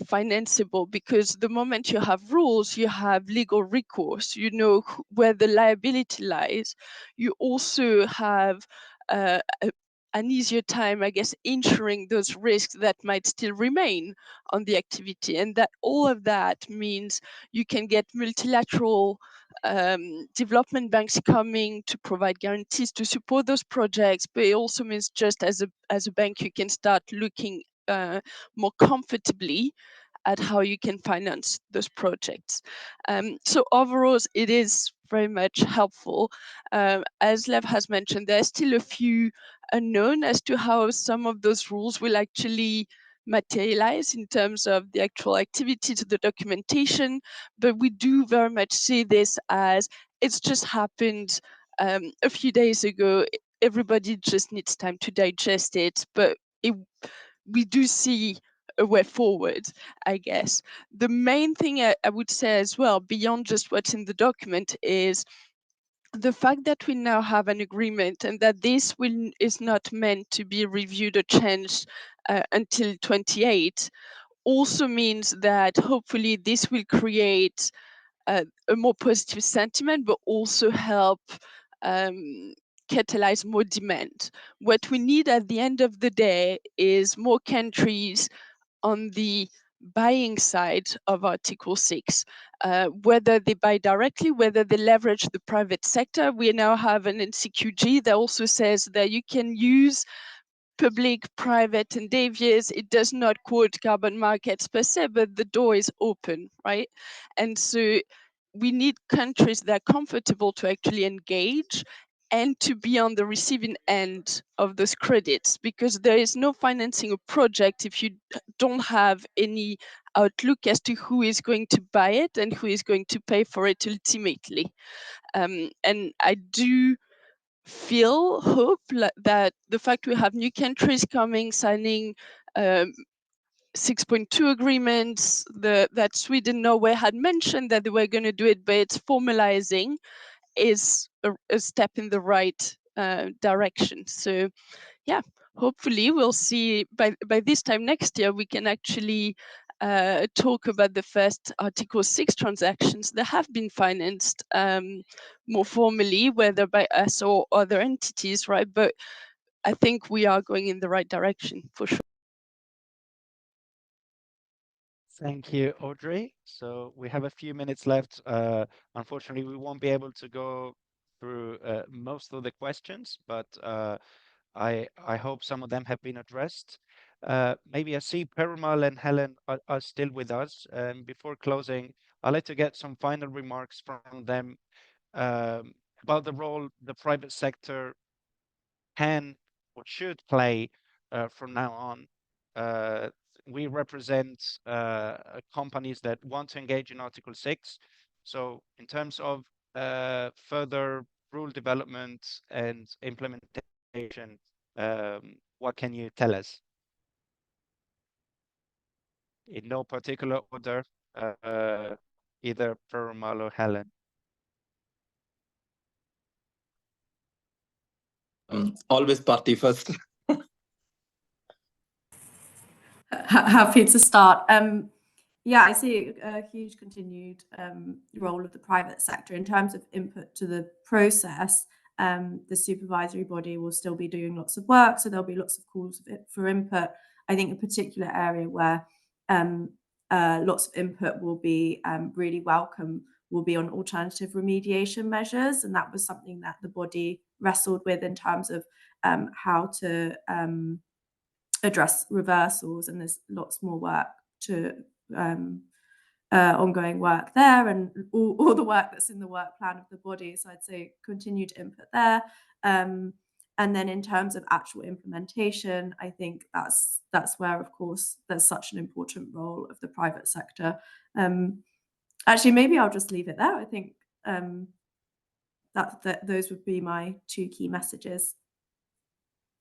financeable, because the moment you have rules, you have legal recourse, you know where the liability lies. You also have an easier time, I guess, ensuring those risks that might still remain on the activity. And that all of that means you can get multilateral development banks coming to provide guarantees to support those projects, but it also means just as a bank, you can start looking more comfortably at how you can finance those projects. So overall, it is very much helpful. As Lev has mentioned, there are still a few unknown as to how some of those rules will actually materialize in terms of the actual activity to the documentation, but we do very much see this as it's just happened a few days ago. Everybody just needs time to digest it, but we do see a way forward, I guess. The main thing I would say as well, beyond just what's in the document, is the fact that we now have an agreement and that this is not meant to be reviewed or changed until 28 also means that hopefully this will create a more positive sentiment, but also help catalyze more demand. What we need at the end of the day is more countries on the buying side of Article 6, whether they buy directly, whether they leverage the private sector. We now have an NCQG that also says that you can use public, private, and deviers. It does not quote carbon markets per se, but the door is open, right? And so we need countries that are comfortable to actually engage and to be on the receiving end of those credits, because there is no financing a project if you don't have any outlook as to who is going to buy it and who is going to pay for it ultimately. And I do hope that the fact we have new countries coming, signing 6.2 agreements, that Sweden, Norway had mentioned that they were going to do it, but it's formalizing, is a step in the right direction. So yeah, hopefully we'll see by this time next year, we can actually talk about the first Article 6 transactions that have been financed more formally, whether by us or other entities, right? But I think we are going in the right direction for sure. Thank you, Audrey. So we have a few minutes left. Unfortunately, we won't be able to go through most of the questions, but I hope some of them have been addressed. Maybe I see Perumal and Helen are still with us. Before closing, I'd like to get some final remarks from them about the role the private sector can or should play from now on. We represent companies that want to engage in Article 6. So in terms of further rule development and implementation, what can you tell us? In no particular order, either Perumal or Helen. Always party first. Happy to start. Yeah, I see a huge continued role of the private sector in terms of input to the process. The supervisory body will still be doing lots of work, so there'll be lots of calls for input. I think a particular area where lots of input will be really welcome will be on alternative remediation measures, and that was something that the body wrestled with in terms of how to address reversals, and there's lots more work to ongoing work there, and all the work that's in the work plan of the body. So I'd say continued input there. And then in terms of actual implementation, I think that's where, of course, there's such an important role of the private sector. Actually, maybe I'll just leave it there. I think that those would be my two key messages.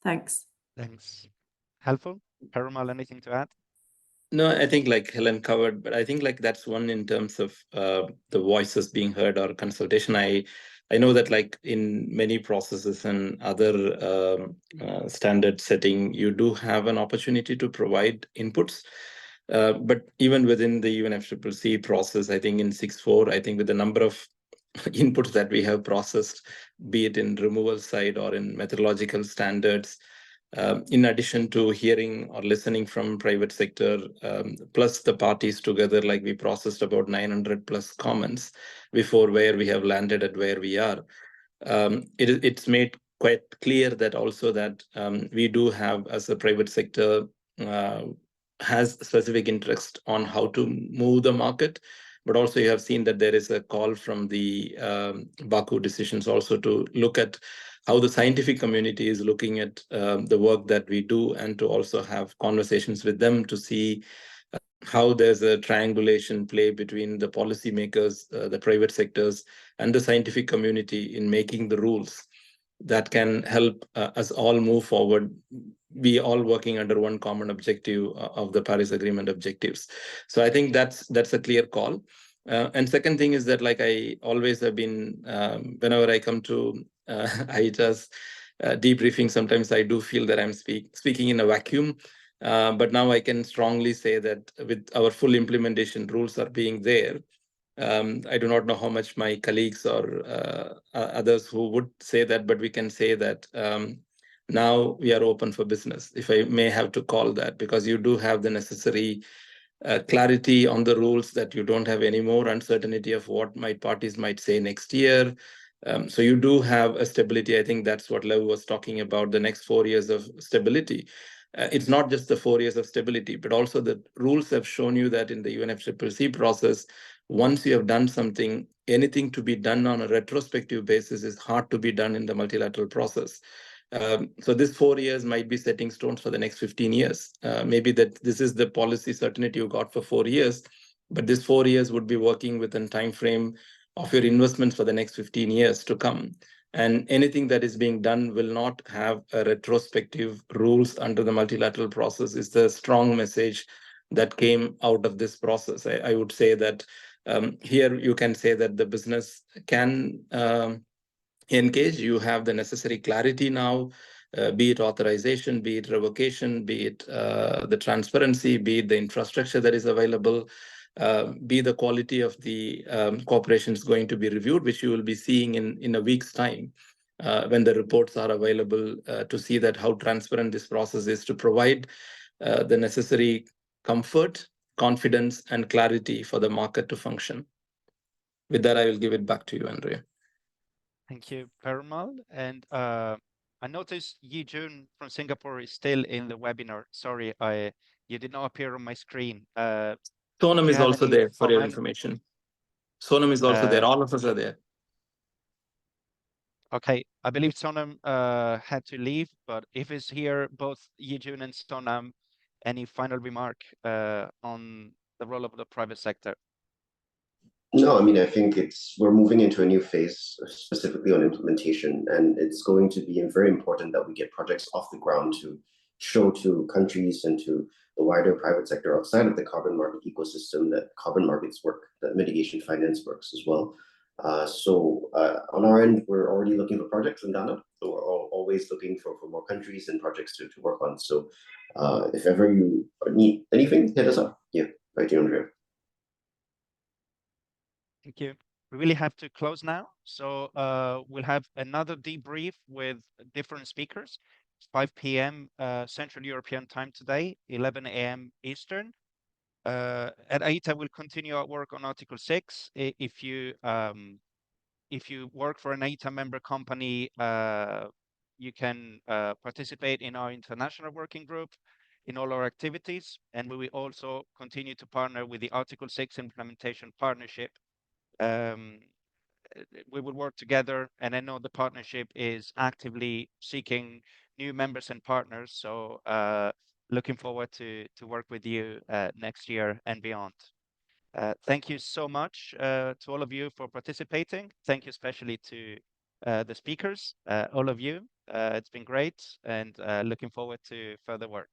Thanks. Thanks. Helpful? Perumal, anything to add? No, I think like Helen covered, but I think like that's one in terms of the voices being heard or consultation. I know that like in many processes and other standard setting, you do have an opportunity to provide inputs. But even within the UNFCCC process, I think in 6.4, I think with the number of inputs that we have processed, be it in removal side or in methodological standards, in addition to hearing or listening from private sector, plus the parties together, like we processed about 900 plus comments before where we have landed at where we are. It's made quite clear that also that we do have, as a private sector, has specific interest on how to move the market. But also you have seen that there is a call from the Baku decisions also to look at how the scientific community is looking at the work that we do, and to also have conversations with them to see how there's a triangulation play between the policymakers, the private sectors, and the scientific community in making the rules that can help us all move forward, be all working under one common objective of the Paris Agreement objectives. So I think that's a clear call. And second thing is that, like, I always have been, whenever I come to IETA's debriefing, sometimes I do feel that I'm speaking in a vacuum. But now I can strongly say that with our full implementation rules are being there, I do not know how much my colleagues or others who would say that, but we can say that now we are open for business, if I may have to call that, because you do have the necessary clarity on the rules, that you don't have any more uncertainty of what parties might say next year. So you do have a stability. I think that's what Lev was talking about, the next 4 years of stability. It's not just the 4 years of stability, but also the rules have shown you that in the UNFCCC process, once you have done something, anything to be done on a retrospective basis is hard to be done in the multilateral process. So this 4 years might be setting stones for the next 15 years. Maybe that this is the policy certainty you got for 4 years, but this 4 years would be working within time frame of your investments for the next 15 years to come. And anything that is being done will not have a retrospective rules under the multilateral process is the strong message that came out of this process. I would say that here you can say that the business can engage. You have the necessary clarity now, be it authorization, be it revocation, be it the transparency, be it the infrastructure that is available, be the quality of the cooperation is going to be reviewed, which you will be seeing in a week's time when the reports are available, to see that how transparent this process is, to provide the necessary comfort, confidence and clarity for the market to function. With that, I will give it back to you, Andrea. Thank you, Perumal. And I noticed Jun from Singapore is still in the webinar. Sorry, you did not appear on my screen. Sonam is also there for your information. Sonam is also there. All of us are there. Okay, I believe Sonam had to leave, but if he's here, both Jun and Sonam, any final remark on the role of the private sector? No, I mean, I think we're moving into a new phase, specifically on implementation, and it's going to be very important that we get projects off the ground to show to countries and to the wider private sector outside of the carbon market ecosystem that carbon markets work, that mitigation finance works as well. So on our end, we're already looking for projects in Ghana. So we're always looking for more countries and projects to work on. So if ever you need anything, hit us up. Yeah, back to you, Andrea. Thank you. We really have to close now. So we'll have another debrief with different speakers. 5 p.m. Central European time today, 11 a.m. Eastern. At IETA, we'll continue our work on Article 6. If you work for an IETA member company, you can participate in our international working group in all our activities. And we will also continue to partner with the Article 6 implementation partnership. We will work together, and I know the partnership is actively seeking new members and partners. So looking forward to work with you next year and beyond. Thank you so much to all of you for participating. Thank you especially to the speakers, all of you. It's been great, and looking forward to further work.